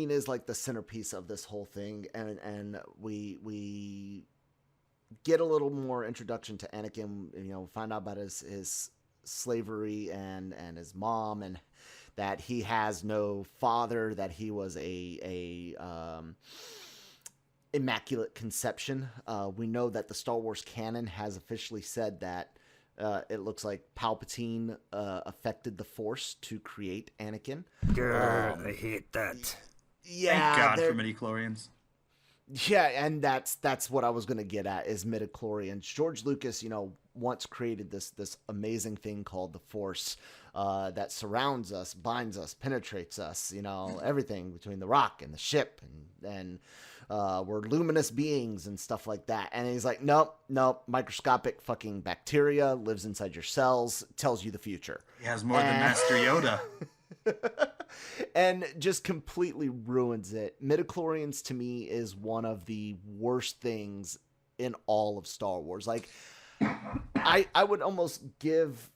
Speaker 1: is like the centerpiece of this whole thing, and we get a little more introduction to Anakin. You know, find out about his slavery and his mom, and that he has no father, that he was a immaculate conception. We know that the Star Wars canon has officially said that it looks like Palpatine affected the Force to create Anakin.
Speaker 2: I hate that.
Speaker 3: Yeah, thank God for midichlorians.
Speaker 1: Yeah, and that's what I was going to get at, is midichlorians. George Lucas, you know, once created this amazing thing called the Force that surrounds us, binds us, penetrates us, you know, everything between the rock and the ship, and we're luminous beings and stuff like that. And he's like, nope, microscopic fucking bacteria lives inside your cells, tells you the future.
Speaker 3: He has more than Master Yoda.
Speaker 1: And just completely ruins it. Midichlorians to me is one of the worst things in all of Star Wars. Like, I would almost give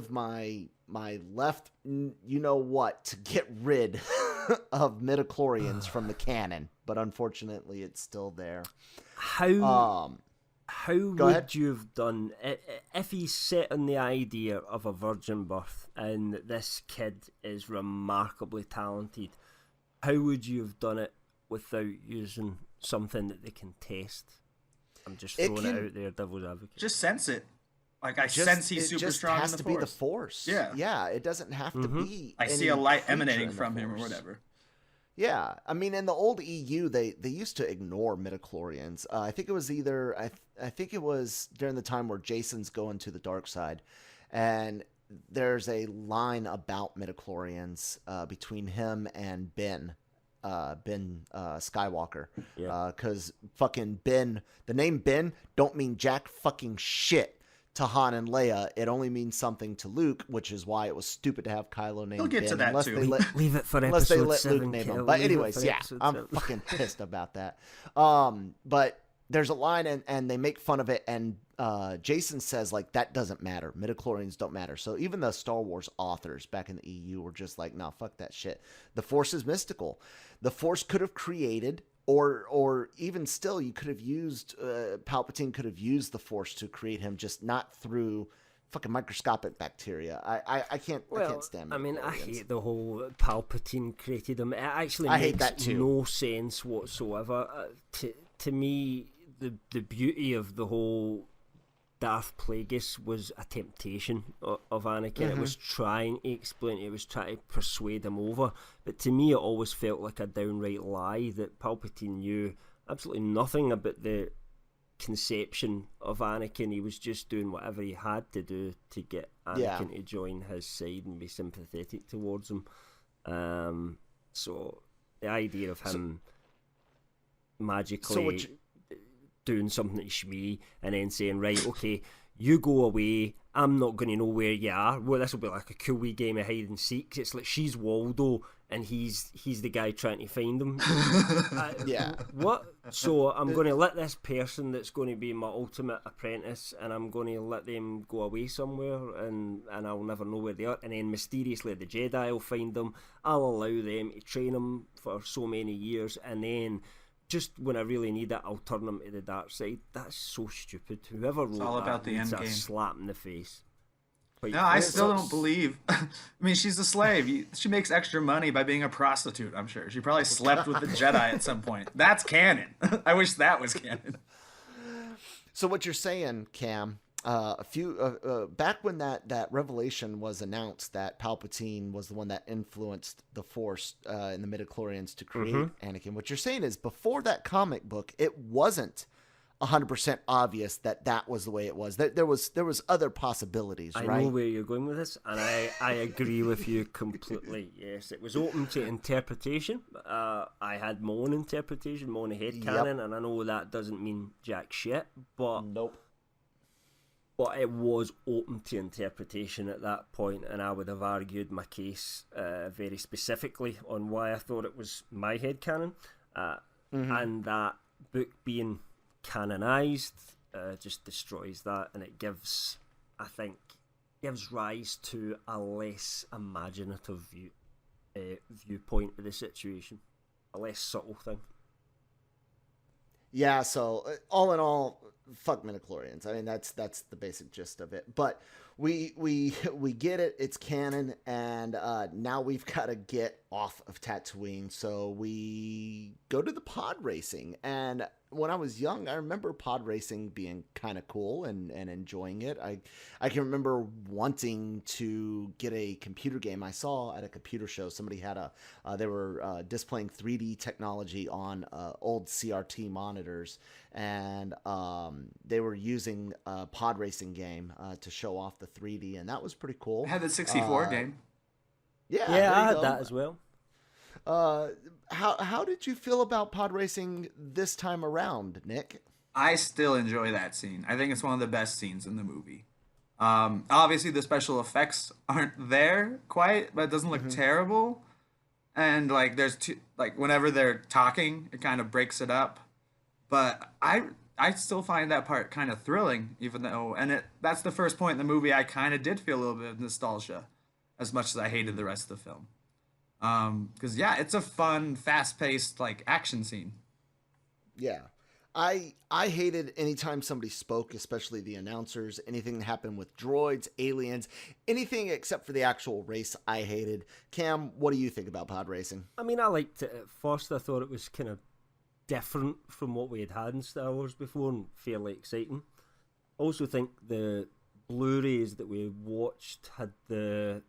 Speaker 1: my left, you know what, to get rid of midichlorians from the canon, but unfortunately it's still there.
Speaker 2: How how
Speaker 1: Go
Speaker 2: would
Speaker 1: ahead.
Speaker 2: you have done if he's set on the idea of a virgin birth and this kid is remarkably talented? How would you have done it without using something that they can test? I'm just throwing it out there, devil's advocate.
Speaker 3: Just sense it. Like, I sense he's super strong in the Force.
Speaker 1: It just has to be the Force.
Speaker 3: Yeah.
Speaker 1: It doesn't have to be.
Speaker 3: I see a light
Speaker 1: any creature
Speaker 3: emanating
Speaker 1: in the
Speaker 3: from him or
Speaker 1: Force.
Speaker 3: whatever.
Speaker 1: Yeah, I mean, in the old EU, they used to ignore midichlorians. I think it was I think it was during the time where Jason's going to the dark side, and there's a line about midichlorians between him and Ben Skywalker.
Speaker 2: Yeah.
Speaker 1: Because fucking Ben, the name Ben don't mean jack fucking shit to Han and Leia. It only means something to Luke, which is why it was stupid to have Kylo name
Speaker 3: He'll get
Speaker 1: Ben
Speaker 3: to that
Speaker 1: unless
Speaker 3: too.
Speaker 1: they let
Speaker 2: Leave it for
Speaker 1: unless they
Speaker 2: episode
Speaker 1: let
Speaker 2: 7.
Speaker 1: Luke name
Speaker 2: Kel.
Speaker 1: him. But
Speaker 2: Leave it
Speaker 1: anyways,
Speaker 2: for
Speaker 1: yeah,
Speaker 2: episode
Speaker 1: I'm
Speaker 2: 7.
Speaker 1: fucking pissed about that. But there's a line and they make fun of it, and Jason says, like, that doesn't matter. Midichlorians don't matter. So even the Star Wars authors back in the EU were just like, nah, fuck that shit. The Force is mystical. The Force could have created, or even still, you could have used, Palpatine could have used the Force to create him, just not through fucking microscopic bacteria. I can't stand.
Speaker 2: I mean, I
Speaker 1: midichlorians.
Speaker 2: hate the whole Palpatine created him. It actually
Speaker 1: I
Speaker 2: makes
Speaker 1: hate that too.
Speaker 2: no sense whatsoever. To me, the beauty of the whole Darth Plagueis was a temptation of Anakin. It was trying to explain, it was trying to persuade him over. But to me, it always felt like a downright lie that Palpatine knew absolutely nothing about the conception of Anakin. He was just doing whatever he had to do to get Anakin to join his side and be sympathetic towards him. So the idea of him magically doing something to Shmi and then saying, right, okay, you go away, I'm not going to know where you are. Well, this will be like a cool wee game of hide and seek. It's like she's Waldo and he's the guy trying to find him.
Speaker 1: Yeah.
Speaker 2: What? So I'm going to let this person that's going to be my ultimate apprentice, and I'm going to let them go away somewhere, and I'll never know where they are. And then mysteriously the Jedi will find them. I'll allow them to train them for so many years, and then just when I really need it, I'll turn them to the dark side. That's so stupid. Whoever wrote
Speaker 3: all
Speaker 2: that
Speaker 3: about the
Speaker 2: needs
Speaker 3: end
Speaker 2: a
Speaker 3: game.
Speaker 2: slap in the face. Quite
Speaker 3: No, I
Speaker 2: frankly.
Speaker 3: still don't believe. I mean, she's a slave. She makes extra money by being a prostitute, I'm sure. She probably slept with the Jedi at some point. That's canon. I wish that was canon.
Speaker 1: So what you're saying, Cam, a few back when that revelation was announced that Palpatine was the one that influenced the Force in the midichlorians to create Anakin, what you're saying is before that comic book, it wasn't 100% obvious that was the way it was. There was other possibilities,
Speaker 2: I
Speaker 1: right?
Speaker 2: know where you're going with this, and I agree with you completely. Yes, it was open to interpretation. I had my own interpretation, my own headcanon, and I know that doesn't mean jack shit, but
Speaker 1: Nope.
Speaker 2: But it was open to interpretation at that point, and I would have argued my case very specifically on why I thought it was my headcanon. And that book being canonized just destroys that, and it gives, I think, rise to a less imaginative viewpoint of the situation, a less subtle thing.
Speaker 1: Yeah, so all in all, fuck midichlorians. I mean, that's the basic gist of it. But we get it. It's canon, and now we've got to get off of Tatooine. So we go to the pod racing. And when I was young, I remember pod racing being kind of cool and enjoying it. I can remember wanting to get a computer game. I saw at a computer show somebody had they were displaying 3D technology on old CRT monitors, and they were using a pod racing game to show off the 3D, and that was pretty cool.
Speaker 3: I had the 64 game.
Speaker 1: Yeah,
Speaker 2: Yeah,
Speaker 1: there
Speaker 2: I
Speaker 1: you
Speaker 2: had
Speaker 1: go.
Speaker 2: that as well.
Speaker 1: How did you feel about pod racing this time around, Nick?
Speaker 3: I still enjoy that scene. I think it's one of the best scenes in the movie. Obviously, the special effects aren't there quite, but it doesn't look terrible. And like, there's whenever they're talking, it kind of breaks it up. But I still find that part kind of thrilling, even though, that's the first point in the movie I kind of did feel a little bit of nostalgia, as much as I hated the rest of the film. Because it's a fun, fast-paced like action scene.
Speaker 1: Yeah. I hated anytime somebody spoke, especially the announcers, anything that happened with droids, aliens, anything except for the actual race I hated. Cam, what do you think about pod racing?
Speaker 2: I mean, I liked it at first. I thought it was kind of different from what we had in Star Wars before and fairly exciting. I also think the Blu-rays that we watched had the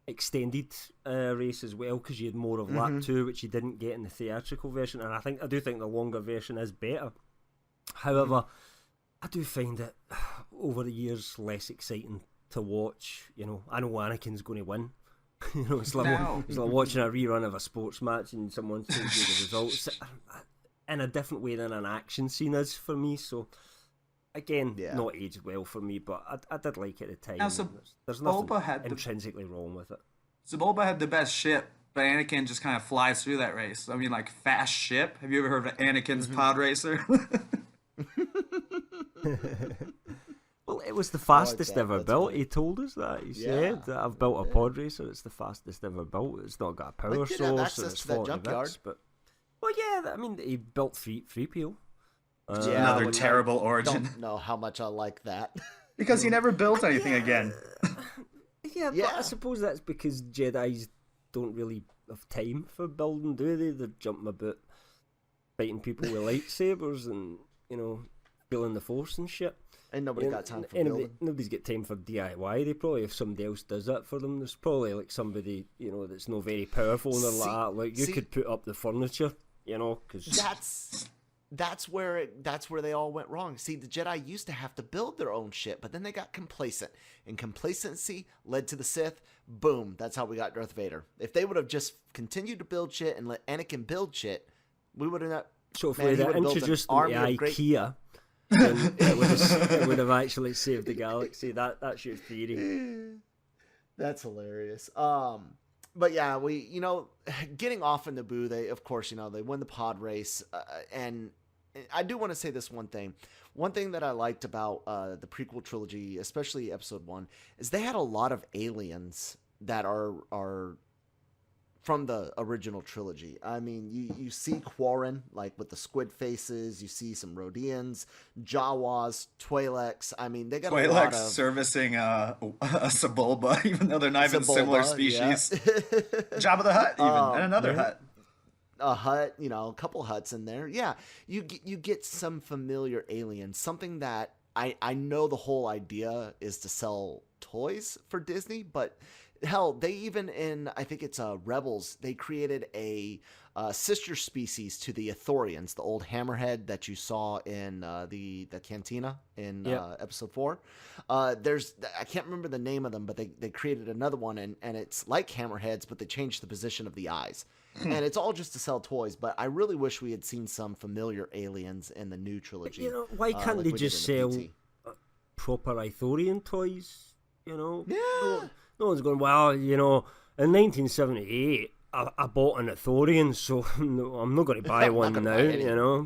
Speaker 2: extended race as well, because you had more of lap 2, which you didn't get in the theatrical version, and I do think the longer version is better. However, I do find it over the years less exciting to watch. I know Anakin's going to win. It's like watching a rerun of a sports match and someone tells you the results in a different way than an action scene is for me. So again, not aged well for me, but I did like it at the time.
Speaker 3: Now, so
Speaker 2: there's nothing intrinsically wrong with it.
Speaker 3: So Boba had the best ship, but Anakin just kind of flies through that race. I mean, like, fast ship. Have you ever heard of Anakin's pod racer?
Speaker 2: Well, it was the fastest ever built. Funny. He told us that. He said that I've built a pod racer. It's the fastest ever built. It's not got a power source. It's 40 bits, but I mean, he built 3PO.
Speaker 3: Another terrible origin.
Speaker 1: Don't know how much I like that.
Speaker 3: Because he never built anything again.
Speaker 2: Yeah, but I suppose that's because Jedis don't really have time for building, do they? They're jumping about, fighting people with lightsabers and, feeling the Force and shit.
Speaker 1: And nobody got time for building.
Speaker 2: Nobody's got time for DIY. They probably, if somebody else does that for them, there's probably like somebody, that's not very powerful and they're like that. Like, you could put up the furniture, because...
Speaker 1: That's where they all went wrong. See, the Jedi used to have to build their own shit, but then they got complacent, and complacency led to the Sith. Boom, that's how we got Darth Vader. If they would have just continued to build shit and let Anakin build shit, we would have not.
Speaker 2: So if we had introduced them to IKEA, then it would have actually saved the galaxy. That's your theory.
Speaker 1: That's hilarious. But yeah, we, getting off in Naboo, they, of course, they win the pod race. And I do want to say this one thing. One thing that I liked about the prequel trilogy, especially episode 1, is they had a lot of aliens that are from the original trilogy. I mean, you see Quarren, like with the squid faces. You see some Rodians, Jawas, Twi'leks. I mean, they got a lot of...
Speaker 3: servicing a Sebulba, even though they're not even similar species. Yeah. Jabba the Hutt, even, and another Hutt.
Speaker 1: A Hutt, a couple Hutts in there. Yeah, you get some familiar aliens. Something that I know the whole idea is to sell toys for Disney, but... Hell, they even I think it's Rebels, they created a sister species to the Ithorians, the old hammerhead that you saw in the Cantina in episode 4. I can't remember the name of them, but they created another one, and it's like hammerheads, but they changed the position of the eyes. And it's all just to sell toys, but I really wish we had seen some familiar aliens in the new trilogy.
Speaker 2: Why can't they just sell proper Ithorian toys?
Speaker 1: Yeah.
Speaker 2: No one's going, well, in 1978, I bought an Ithorian, so I'm not going to buy one now, Yeah.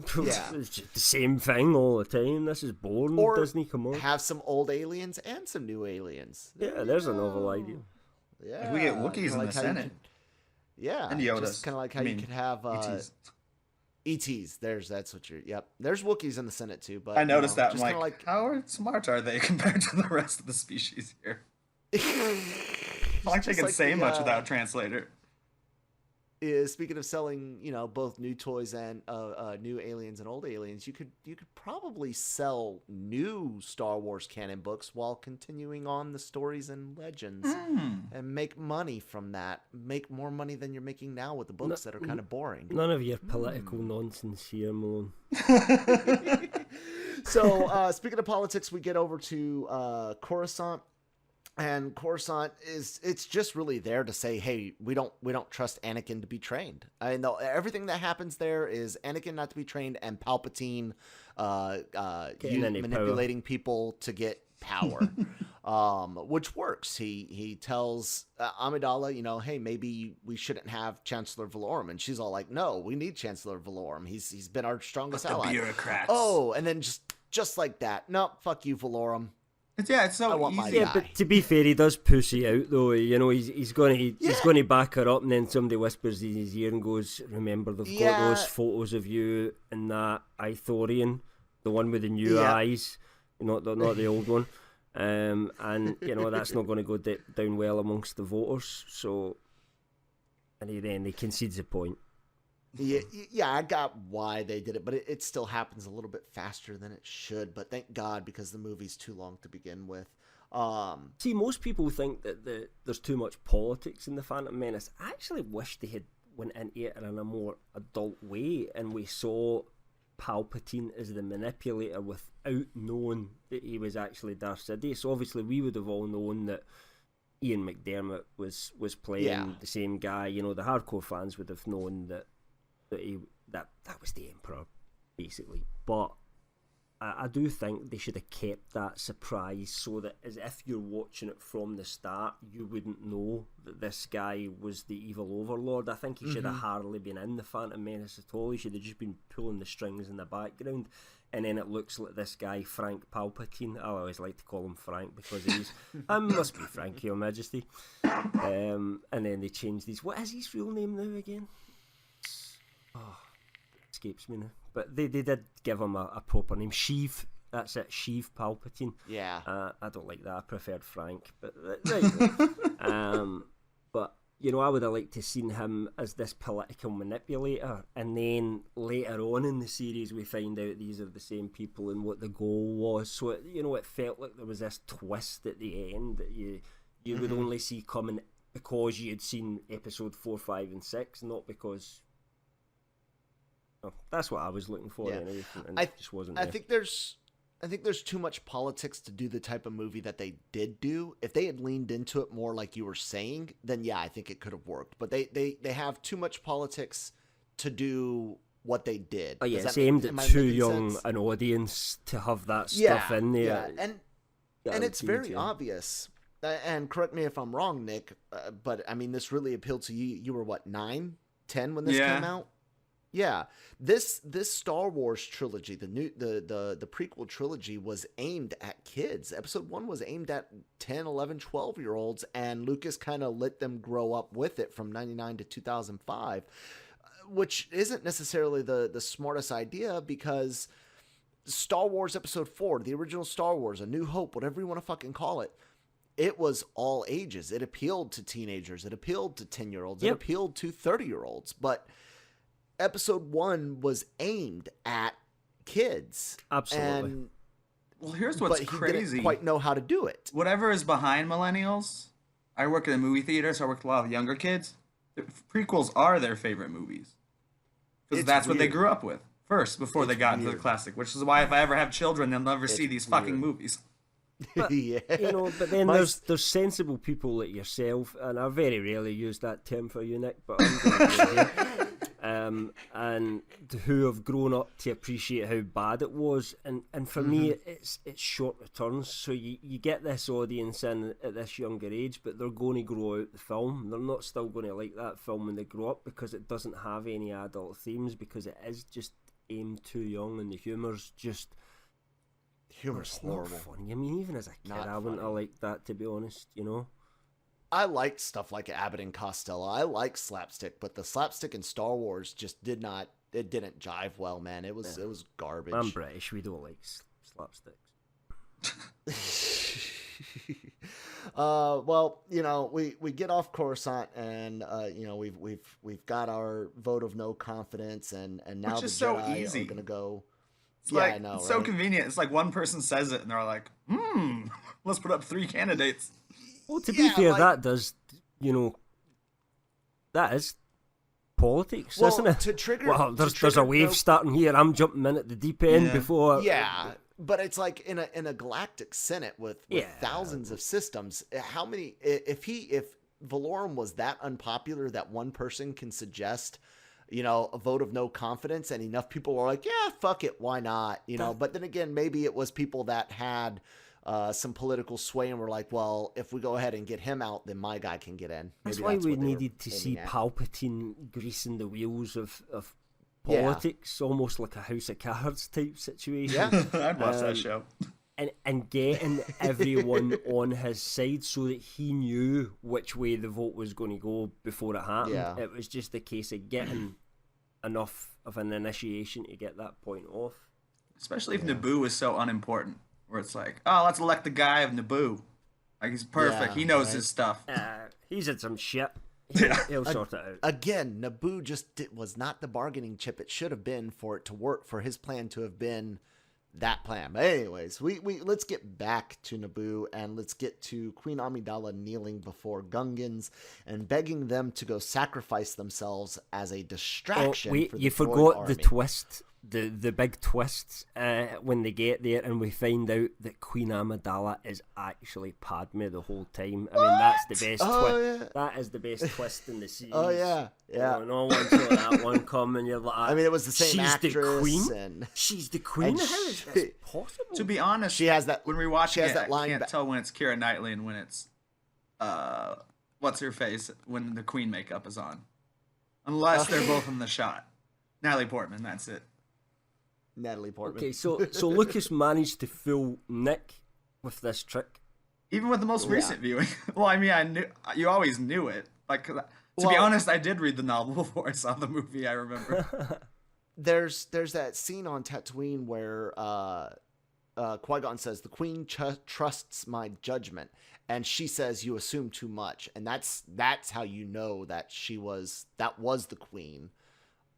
Speaker 2: It's just the same thing all the time. This is boring,
Speaker 1: or
Speaker 2: Disney, come on.
Speaker 1: Have some old aliens and some new aliens.
Speaker 2: Yeah, there's a novel idea.
Speaker 1: Yeah.
Speaker 3: If we get Wookiees in the Senate.
Speaker 1: And
Speaker 3: Yodas.
Speaker 1: Just kind of like how you could have... ETs. That's what you're... Yep. There's Wookiees in the Senate, too, but...
Speaker 3: I noticed that. I'm like, how smart are they compared to the rest of the species here? Like they can say much without a translator.
Speaker 1: Speaking of selling, both new toys and new aliens and old aliens, you could probably sell new Star Wars canon books while continuing on the stories and legends and make money from that. Make more money than you're making now with the books that are kind of boring.
Speaker 2: None of your political nonsense here, Malone.
Speaker 1: So, speaking of politics, we get over to Coruscant. And Coruscant it's just really there to say, hey, we don't trust Anakin to be trained. I know everything that happens there is Anakin not to be trained and Palpatine manipulating people to get power, which works. He tells Amidala, hey, maybe we shouldn't have Chancellor Valorum, and she's all like, no, we need Chancellor Valorum. He's been our strongest ally.
Speaker 3: Bureaucrats.
Speaker 1: Oh, and then just like that, no, fuck you, Valorum.
Speaker 3: It's so
Speaker 1: I want my
Speaker 3: easy.
Speaker 1: guy.
Speaker 2: Yeah, but to be fair, he does pussy out though. You know, he's going to back her up, and then somebody whispers in his ear and goes, "Remember, they've got those photos of you in that Ithorian, the one with the new eyes, not the old one." And you know that's not going to go down well amongst the voters. So, and he concedes a point.
Speaker 1: Yeah, I got why they did it, but it still happens a little bit faster than it should. But thank God, because the movie's too long to begin with.
Speaker 2: See, most people think that there's too much politics in the Phantom Menace. I actually wish they had went into it in a more adult way, and we saw Palpatine as the manipulator without knowing that he was actually Darth Sidious. Obviously, we would have all known that Ian McDiarmid was playing the same guy. You know, the hardcore fans would have known that was the Emperor, basically. But I do think they should have kept that surprise so that as if you're watching it from the start, you wouldn't know that this guy was the evil overlord. I think he should have hardly been in the Phantom Menace at all. He should have just been pulling the strings in the background. And then it looks like this guy, Frank Palpatine. I always like to call him Frank because he's... I must be Frank, Your Majesty. And then they changed these... What is his real name now again? Oh, it escapes me now. But they did give him a proper name. Sheev. That's it. Sheev Palpatine.
Speaker 1: Yeah.
Speaker 2: I don't like that. I preferred Frank. But there you go. But, you know, I would have liked to seen him as this political manipulator. And then later on in the series, we find out these are the same people and what the goal was. So, it felt like there was this twist at the end that you would only see coming because you had seen episode 4, 5, and 6, not because... Oh, that's what I was looking for anyway, and it just wasn't there.
Speaker 1: I think there's too much politics to do the type of movie that they did do. If they had leaned into it more like you were saying, then I think it could have worked. But they have too much politics to do what they did.
Speaker 2: Oh yeah, it's aimed at too young an audience to have that stuff in there.
Speaker 1: Yeah, and it's very obvious. And correct me if I'm wrong, Nick, but I mean, this really appealed to you. You were what, 9, 10 when this came out? Yeah, this Star Wars trilogy, the prequel trilogy, was aimed at kids. Episode 1 was aimed at 10, 11, 12-year-olds, and Lucas kind of let them grow up with it from 99 to 2005, which isn't necessarily the smartest idea, because Star Wars Episode 4, the original Star Wars, A New Hope, whatever you want to fucking call it, it was all ages. It appealed to teenagers. It appealed to 10-year-olds. It appealed to 30-year-olds, but... Episode 1 was aimed at kids.
Speaker 2: Absolutely.
Speaker 3: Well, here's what's crazy.
Speaker 1: He didn't quite know how to do it.
Speaker 3: Whatever is behind millennials, I work in a movie theater, so I work with a lot of younger kids. The prequels are their favorite movies. Because that's what they grew up with first, before they got into the classic. Which is why if I ever have children, they'll never see these fucking movies.
Speaker 2: But, but then there's sensible people like yourself, and I very rarely use that term for you, Nick, but I'm going to and who have grown up to appreciate how bad it was, and for me it's short returns. So you get this audience in at this younger age, but they're going to grow out the film. They're not still going to like that film when they grow up, because it doesn't have any adult themes, because it is just aimed too young, and the humor's horrible. Not funny. I mean, even as a kid, I wouldn't have liked that, to be honest,
Speaker 1: I liked stuff like Abbott and Costello. I like slapstick, but the slapstick in Star Wars just didn't jive well, man. It was garbage.
Speaker 2: I'm British. We don't like slapsticks.
Speaker 1: Well, we get off Coruscant, and we've got our vote of no confidence, and now the Jedi are gonna go.
Speaker 3: It's I know, it's so convenient. It's like one person says it, and they're like, let's put up 3 candidates.
Speaker 2: Well, to be fair, that is politics, isn't it?
Speaker 1: To trigger,
Speaker 2: well, there's a wave starting here. I'm jumping in at the deep end before.
Speaker 1: Yeah, but it's like in a galactic senate with thousands of systems. How many? If Valorum was that unpopular that one person can suggest, a vote of no confidence, and enough people were like, yeah, fuck it, why not? But then again, maybe it was people that had some political sway and were like, well, if we go ahead and get him out, then my guy can get in.
Speaker 2: That's why we needed to see Palpatine greasing the wheels of politics, almost like a House of Cards type situation.
Speaker 3: Yeah, I'd watch that show.
Speaker 2: and getting everyone on his side so that he knew which way the vote was going to go before it happened.
Speaker 1: Yeah.
Speaker 2: It was just a case of getting enough of an initiation to get that point off.
Speaker 3: Especially if Naboo is so unimportant, where it's like, oh, let's elect the guy of Naboo. Like, he's perfect.
Speaker 1: Yeah,
Speaker 3: he knows
Speaker 1: right.
Speaker 3: his stuff.
Speaker 2: He's in some shit.
Speaker 3: Yeah.
Speaker 2: He'll sort it out.
Speaker 1: Again, Naboo was not the bargaining chip it should have been for it to work, for his plan to have been that plan. But anyways, we let's get back to Naboo, and let's get to Queen Amidala kneeling before Gungans and begging them to go sacrifice themselves as a distraction.
Speaker 2: Wait,
Speaker 1: for the
Speaker 2: you
Speaker 1: droid
Speaker 2: forgot
Speaker 1: army.
Speaker 2: the twist, the big twist when they get there and we find out that Queen Amidala is actually Padme the whole time. I mean, that's the best twist.
Speaker 1: Yeah.
Speaker 2: That is the best twist in the series.
Speaker 1: Oh yeah, yeah.
Speaker 2: You know, no one saw that one coming. You're like,
Speaker 1: I mean, it was the same
Speaker 2: she's
Speaker 1: actress.
Speaker 2: the queen.
Speaker 1: And
Speaker 2: She's the queen.
Speaker 1: and
Speaker 2: How is this possible?
Speaker 3: To be honest,
Speaker 1: she has that.
Speaker 3: when we watch
Speaker 1: she has
Speaker 3: it,
Speaker 1: that line
Speaker 3: I can't
Speaker 1: ba-
Speaker 3: tell when it's Keira Knightley and when it's what's her face when the Queen makeup is on, unless they're both in the shot. Natalie Portman, that's it.
Speaker 1: Natalie Portman.
Speaker 2: Okay, so Lucas managed to fool Nick with this trick.
Speaker 3: Even with the most recent viewing. Well, I mean, I knew you always knew it. Like, to be
Speaker 1: Well-
Speaker 3: honest, I did read the novel before I saw the movie. I remember.
Speaker 1: There's that scene on Tatooine where Qui-Gon says, "The Queen trusts my judgment," and she says, "You assume too much," and that's how you know that that was the Queen.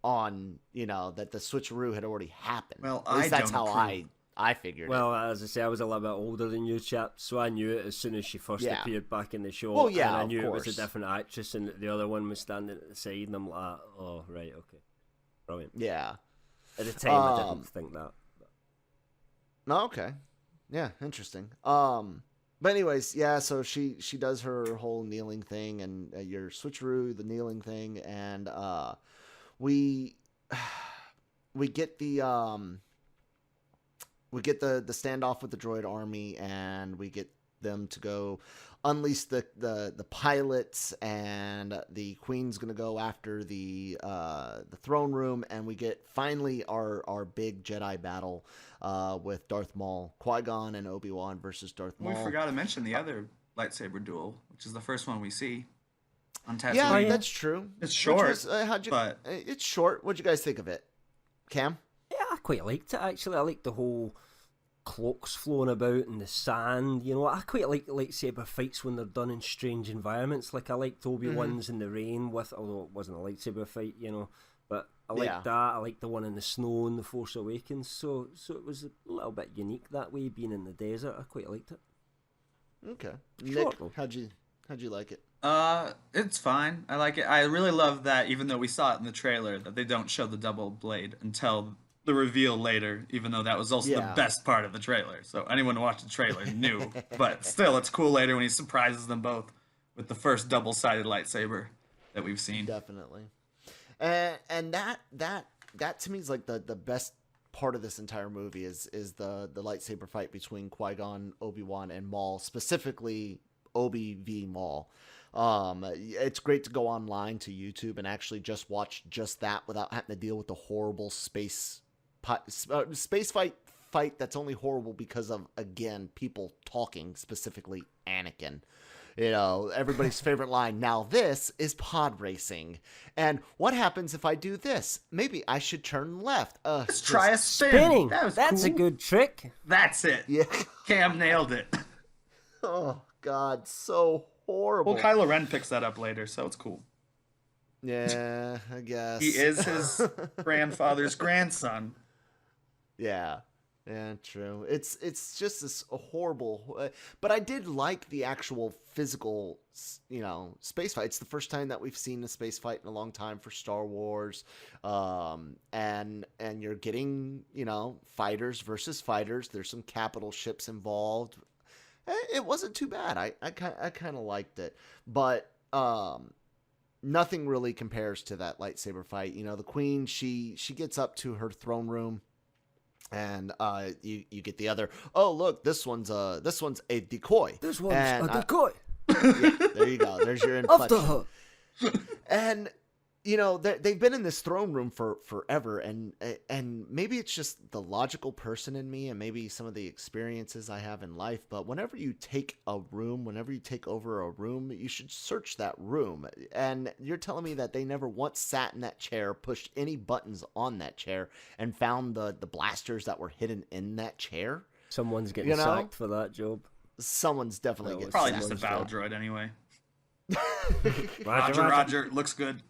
Speaker 1: On that the switcheroo had already happened.
Speaker 3: Well,
Speaker 1: at least
Speaker 3: I
Speaker 1: that's
Speaker 3: don't
Speaker 1: how
Speaker 3: approve.
Speaker 1: I figured.
Speaker 2: Well, as I say, I was a little bit older than you, chap, so I knew it as soon as she first
Speaker 1: Yeah.
Speaker 2: appeared back in the show.
Speaker 1: Well, yeah,
Speaker 2: and I
Speaker 1: of
Speaker 2: knew it was
Speaker 1: course.
Speaker 2: a different actress, and the other one was standing at the side, and I'm like, oh, right, okay, brilliant.
Speaker 1: Yeah.
Speaker 2: At the time, I didn't think that.
Speaker 1: No, okay. Yeah, interesting. But anyways, yeah. So she does her whole kneeling thing, and your switcheroo, the kneeling thing, and we get the standoff with the droid army, and we get them to go unleash the pilots, and the Queen's gonna go after the throne room, and we get finally our big Jedi battle with Darth Maul, Qui-Gon and Obi-Wan versus Darth Maul.
Speaker 3: We forgot to mention the other lightsaber duel, which is the first one we see on Tatooine.
Speaker 1: Yeah, that's true.
Speaker 3: It's short,
Speaker 1: it's short. What'd you guys think of it, Cam?
Speaker 2: Yeah, I quite liked it, actually. I liked the whole cloaks flowing about in the sand. I quite like lightsaber fights when they're done in strange environments. Like, I liked Obi-Wan's in the rain although it wasn't a lightsaber fight, but I liked that. I liked the one in the snow in The Force Awakens. So it was a little bit unique that way, being in the desert. I quite liked it.
Speaker 1: Okay.
Speaker 2: Short.
Speaker 1: Nick, how'd you like it?
Speaker 3: It's fine. I like it. I really love that, even though we saw it in the trailer, that they don't show the double blade until the reveal later, even though that was also the best part of the trailer. So anyone who watched the trailer knew. But still, it's cool later when he surprises them both with the first double-sided lightsaber that we've seen.
Speaker 1: Definitely. And that to me is like the best part of this entire movie is the lightsaber fight between Qui-Gon, Obi-Wan, and Maul, specifically Obi v Maul. It's great to go online to YouTube and actually just watch just that without having to deal with the horrible space fight that's only horrible because of, again, people talking, specifically Anakin. Everybody's favorite line, "Now this is pod racing. And what happens if I do this? Maybe I should turn left."
Speaker 3: Let's try a spin.
Speaker 2: Spinning.
Speaker 3: That's
Speaker 2: a
Speaker 3: cool.
Speaker 2: good trick.
Speaker 3: That's it.
Speaker 1: Yeah.
Speaker 3: Cam nailed it.
Speaker 1: Oh, God, so horrible.
Speaker 3: Well, Kylo Ren picks that up later, so it's cool.
Speaker 1: Yeah, I guess.
Speaker 3: He is his grandfather's grandson.
Speaker 1: Yeah, true. It's just this horrible, but I did like the actual physical, space fight. It's the first time that we've seen a space fight in a long time for Star Wars, and you're getting fighters versus fighters. There's some capital ships involved. It wasn't too bad. I kind of liked it, but nothing really compares to that lightsaber fight. The Queen, she gets up to her throne room. And you get the other. Oh, look, this one's a decoy.
Speaker 2: This one's
Speaker 1: and
Speaker 2: a decoy.
Speaker 1: yeah, there you go. There's your inflection.
Speaker 2: After her.
Speaker 1: And they've been in this throne room for forever, and maybe it's just the logical person in me, and maybe some of the experiences I have in life. But whenever you take over a room, you should search that room. And you're telling me that they never once sat in that chair, pushed any buttons on that chair, and found the blasters that were hidden in that chair?
Speaker 2: Someone's getting sacked for that job.
Speaker 1: Someone's definitely getting
Speaker 3: probably
Speaker 1: sacked.
Speaker 3: just a battle droid anyway.
Speaker 2: Roger.
Speaker 3: Looks good.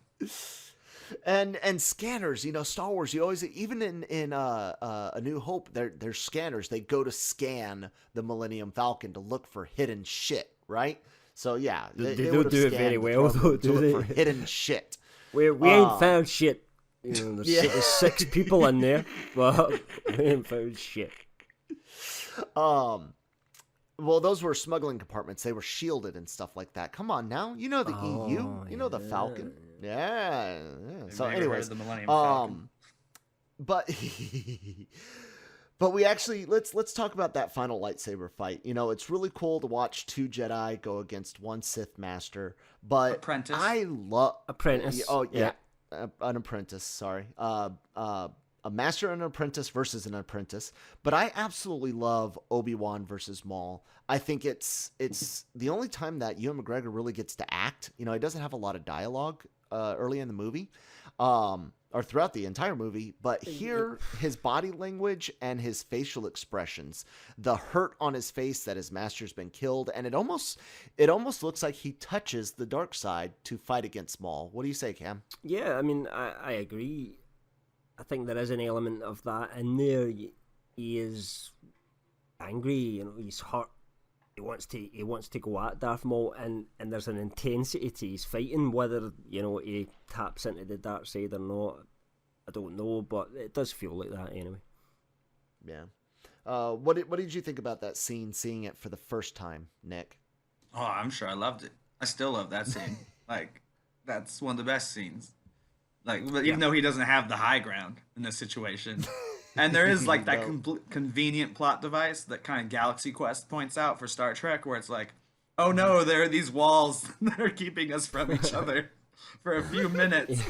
Speaker 1: And scanners, Star Wars, you always, even in A New Hope, there's scanners. They go to scan the Millennium Falcon to look for hidden shit, right? So yeah,
Speaker 2: they don't do it very well though, do they?
Speaker 1: For hidden shit.
Speaker 2: We ain't found shit. There's 6 people in there, but we ain't found shit.
Speaker 1: Well, those were smuggling compartments. They were shielded and stuff like that. Come on now. You know the EU. You know the Falcon. Yeah. So anyways,
Speaker 3: the Millennium Falcon.
Speaker 1: But we actually, let's talk about that final lightsaber fight. It's really cool to watch 2 Jedi go against 1 Sith Master. But
Speaker 3: Apprentice.
Speaker 1: I love...
Speaker 2: Apprentice.
Speaker 1: Oh, yeah. An apprentice, sorry. A master and an apprentice versus an apprentice. But I absolutely love Obi-Wan versus Maul. I think it's the only time that Ewan McGregor really gets to act. He doesn't have a lot of dialogue early in the movie, or throughout the entire movie. But here, his body language and his facial expressions, the hurt on his face that his master's been killed, and it almost looks like he touches the dark side to fight against Maul. What do you say, Cam?
Speaker 2: Yeah, I mean, I agree. I think there is an element of that in there. He is angry, he's hurt. He wants to go at Darth Maul, and there's an intensity to his fighting. Whether he taps into the dark side or not, I don't know, but it does feel like that anyway.
Speaker 1: Yeah. What did you think about that scene? Seeing it for the first time, Nick?
Speaker 3: Oh, I'm sure I loved it. I still love that scene. That's one of the best scenes. But even though he doesn't have the high ground in this situation, and there is that convenient plot device that kind of Galaxy Quest points out for Star Trek, where it's like, oh no, there are these walls that are keeping us from each other for a few minutes.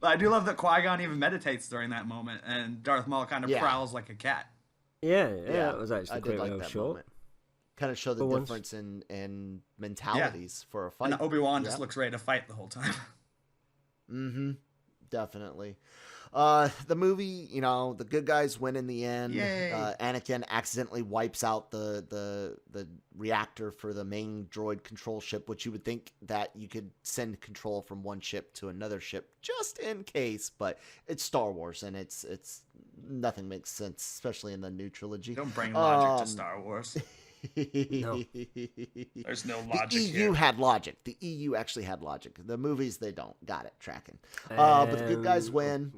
Speaker 3: But I do love that Qui-Gon even meditates during that moment, and Darth Maul kind of prowls like a cat.
Speaker 2: Yeah, it was actually quite well shot.
Speaker 1: Kind of show the difference in mentalities for a fight.
Speaker 3: And Obi-Wan just looks ready to fight the whole time.
Speaker 1: Mm-hmm. Definitely. The movie, the good guys win in the end. Anakin accidentally wipes out the reactor for the main droid control ship, which you would think that you could send control from one ship to another ship just in case, but it's Star Wars and it's nothing makes sense, especially in the new trilogy.
Speaker 3: Don't bring logic to Star Wars.
Speaker 2: No.
Speaker 3: There's no logic.
Speaker 1: The EU
Speaker 3: here.
Speaker 1: had logic. The EU actually had logic. The movies, they don't. Got it. Tracking. But the good guys win.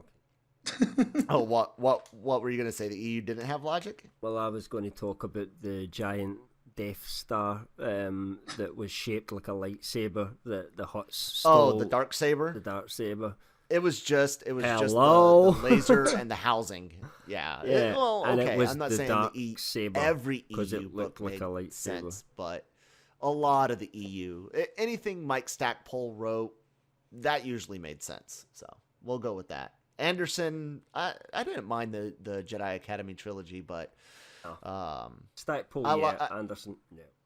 Speaker 1: Oh, what were you gonna say? The EU didn't have logic?
Speaker 2: Well, I was going to talk about the giant Death Star that was shaped like a lightsaber. The Hutts stole.
Speaker 1: Oh, the dark saber.
Speaker 2: The dark saber.
Speaker 1: It was just the laser and the housing. Yeah.
Speaker 2: And
Speaker 1: okay.
Speaker 2: it was
Speaker 1: I'm not
Speaker 2: the
Speaker 1: saying
Speaker 2: dark
Speaker 1: the
Speaker 2: saber
Speaker 1: every
Speaker 2: because
Speaker 1: EU
Speaker 2: it looked
Speaker 1: book
Speaker 2: like a
Speaker 1: made
Speaker 2: lightsaber.
Speaker 1: sense, but a lot of the EU, anything Mike Stackpole wrote, that usually made sense. So we'll go with that. Anderson, I didn't mind the Jedi Academy trilogy, but
Speaker 2: Stackpole, Anderson,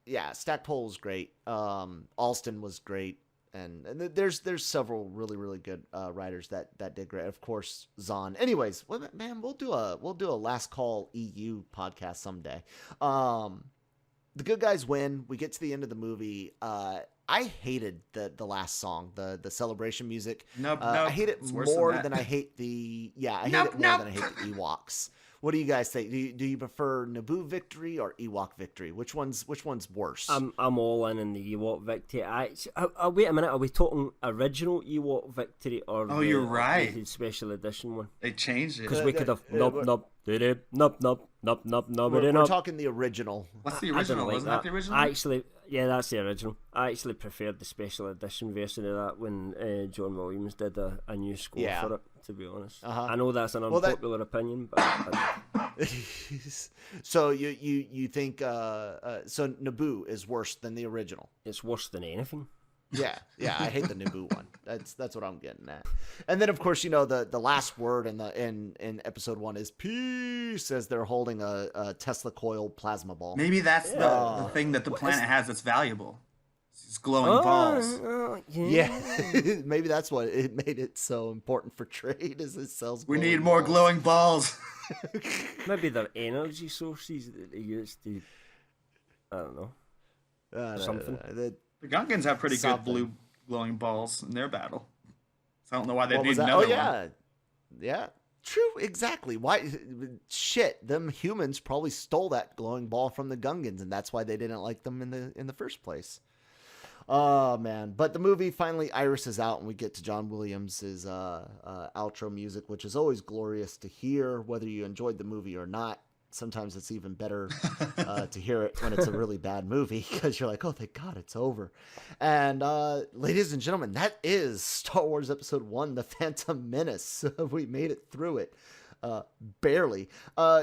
Speaker 1: yeah, Stackpole was great. Alston was great. And there's several really, really good writers that did great. Of course, Zahn. Anyways, man, we'll do a last call EU podcast someday. The good guys win. We get to the end of the movie. I hated the last song, the celebration music. I hate it more than I hate the than I hate the Ewoks. What do you guys think? Do you prefer Naboo victory or Ewok victory? Which one's worse?
Speaker 2: I'm all in the Ewok victory. Wait a minute. Are we talking original Ewok victory or
Speaker 3: you're right,
Speaker 2: the special edition one?
Speaker 3: They changed it
Speaker 2: because we could have we're
Speaker 1: talking the original.
Speaker 3: What's the original? Wasn't that the original?
Speaker 2: That's the original. I actually preferred the special edition version of that when John Williams did a new score for it, to be honest. I know that's an unpopular opinion, but
Speaker 1: so you think so Naboo is worse than the original?
Speaker 2: It's worse than anything.
Speaker 1: Yeah, I hate the Naboo one. That's what I'm getting at. And then of course, the last word in episode 1 is peace, as they're holding a Tesla coil plasma ball.
Speaker 3: Maybe that's the thing that the planet has that's valuable. It's glowing balls.
Speaker 1: Yeah. Maybe that's what it made it so important for trade, is it sells
Speaker 3: We
Speaker 1: glowing
Speaker 3: need more
Speaker 1: balls.
Speaker 3: glowing balls.
Speaker 2: Maybe they're energy sources that they use to, I don't know, something.
Speaker 3: The Gungans have pretty
Speaker 1: Something.
Speaker 3: good blue glowing balls in their battle. So I don't know why they
Speaker 1: What
Speaker 3: need
Speaker 1: was that?
Speaker 3: another
Speaker 1: Oh yeah,
Speaker 3: one.
Speaker 1: yeah. True, exactly. Why? Shit, them humans probably stole that glowing ball from the Gungans, and that's why they didn't like them in the first place. Oh man! But the movie finally irises out, and we get to John Williams's outro music, which is always glorious to hear, whether you enjoyed the movie or not. Sometimes it's even better to hear it when it's a really bad movie, because you're like, oh, thank God it's over. And ladies and gentlemen, that is Star Wars Episode 1, The Phantom Menace. We made it through it. Barely.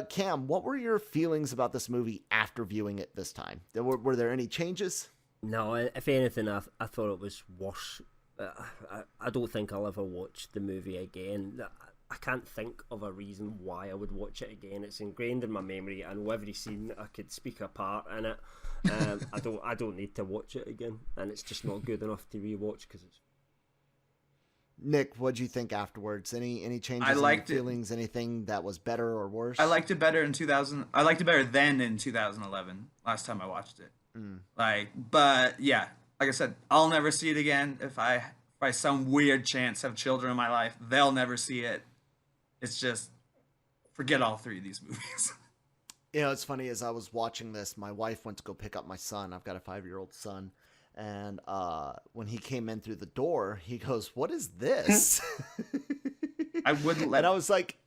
Speaker 1: Cam, what were your feelings about this movie after viewing it this time? Were there any changes?
Speaker 2: No, if anything, I thought it was worse. I don't think I'll ever watch the movie again. I can't think of a reason why I would watch it again. It's ingrained in my memory. I know every scene. I could speak a part in it. I don't need to watch it again, and it's just not good enough to rewatch because it's.
Speaker 1: Nick, what'd you think afterwards? Any changes?
Speaker 3: I liked
Speaker 1: in feelings? Anything that was better or worse?
Speaker 3: I liked it better in 2000. I liked it better then in 2011. Last time I watched it. But yeah, like I said, I'll never see it again. If I by some weird chance have children in my life, they'll never see it. It's just forget all 3 of these movies.
Speaker 1: It's funny, as I was watching this, my wife went to go pick up my son. I've got a 5-year-old son. And when he came in through the door, he goes, "What is this?"
Speaker 3: I wouldn't let.
Speaker 1: And I was like,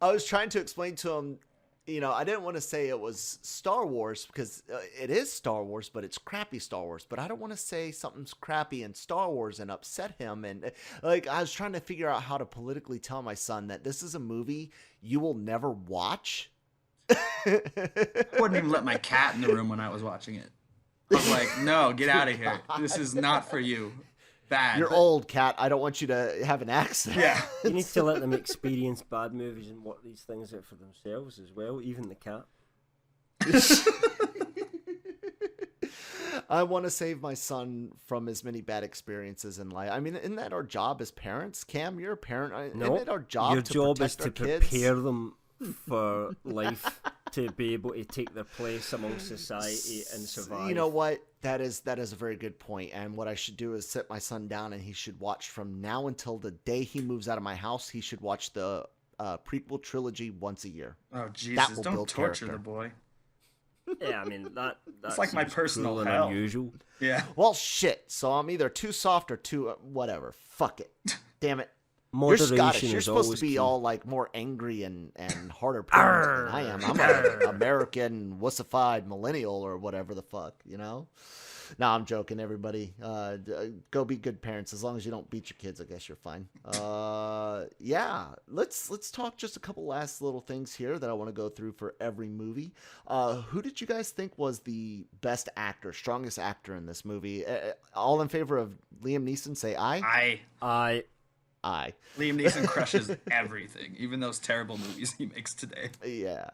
Speaker 1: I was trying to explain to him, I didn't want to say it was Star Wars, because it is Star Wars, but it's crappy Star Wars. But I don't want to say something's crappy in Star Wars and upset him. And I was trying to figure out how to politically tell my son that this is a movie you will never watch.
Speaker 3: I wouldn't even let my cat in the room when I was watching it. I was like, no, get out of here. This is not for you. Bad.
Speaker 1: You're old, cat. I don't want you to have an accident.
Speaker 3: Yeah.
Speaker 2: You need to let them experience bad movies and work these things out for themselves as well, even the cat.
Speaker 1: I want to save my son from as many bad experiences in life. I mean, isn't that our job as parents? Cam, you're a parent.
Speaker 2: No,
Speaker 1: isn't it our job
Speaker 2: your
Speaker 1: to
Speaker 2: job
Speaker 1: protect
Speaker 2: is to
Speaker 1: our kids?
Speaker 2: prepare them for life, to be able to take their place among society and survive.
Speaker 1: You know what? That is a very good point. And what I should do is sit my son down, and he should watch from now until the day he moves out of my house. He should watch the prequel trilogy once a year.
Speaker 3: Oh Jesus!
Speaker 1: will
Speaker 3: Don't
Speaker 1: build
Speaker 3: torture
Speaker 1: character.
Speaker 3: the boy.
Speaker 2: Yeah, I mean that.
Speaker 3: It's like my
Speaker 2: seems
Speaker 3: personal
Speaker 2: cruel and
Speaker 3: hell.
Speaker 2: unusual.
Speaker 3: Yeah.
Speaker 1: Well, shit. So I'm either too soft or too whatever. Fuck it. Damn it. You're
Speaker 2: Moderation
Speaker 1: Scottish. You're
Speaker 2: is
Speaker 1: supposed
Speaker 2: always
Speaker 1: to be
Speaker 2: key.
Speaker 1: all like more angry and harder parents than I am. I'm an American wussified millennial or whatever the fuck, No, I'm joking, everybody. Go be good parents. As long as you don't beat your kids, I guess you're fine. Yeah, let's talk just a couple last little things here that I want to go through for every movie. Who did you guys think was the best actor, strongest actor in this movie? All in favor of Liam Neeson, say aye. Aye.
Speaker 3: Liam Neeson crushes everything, even those terrible movies he makes today.
Speaker 1: Yeah.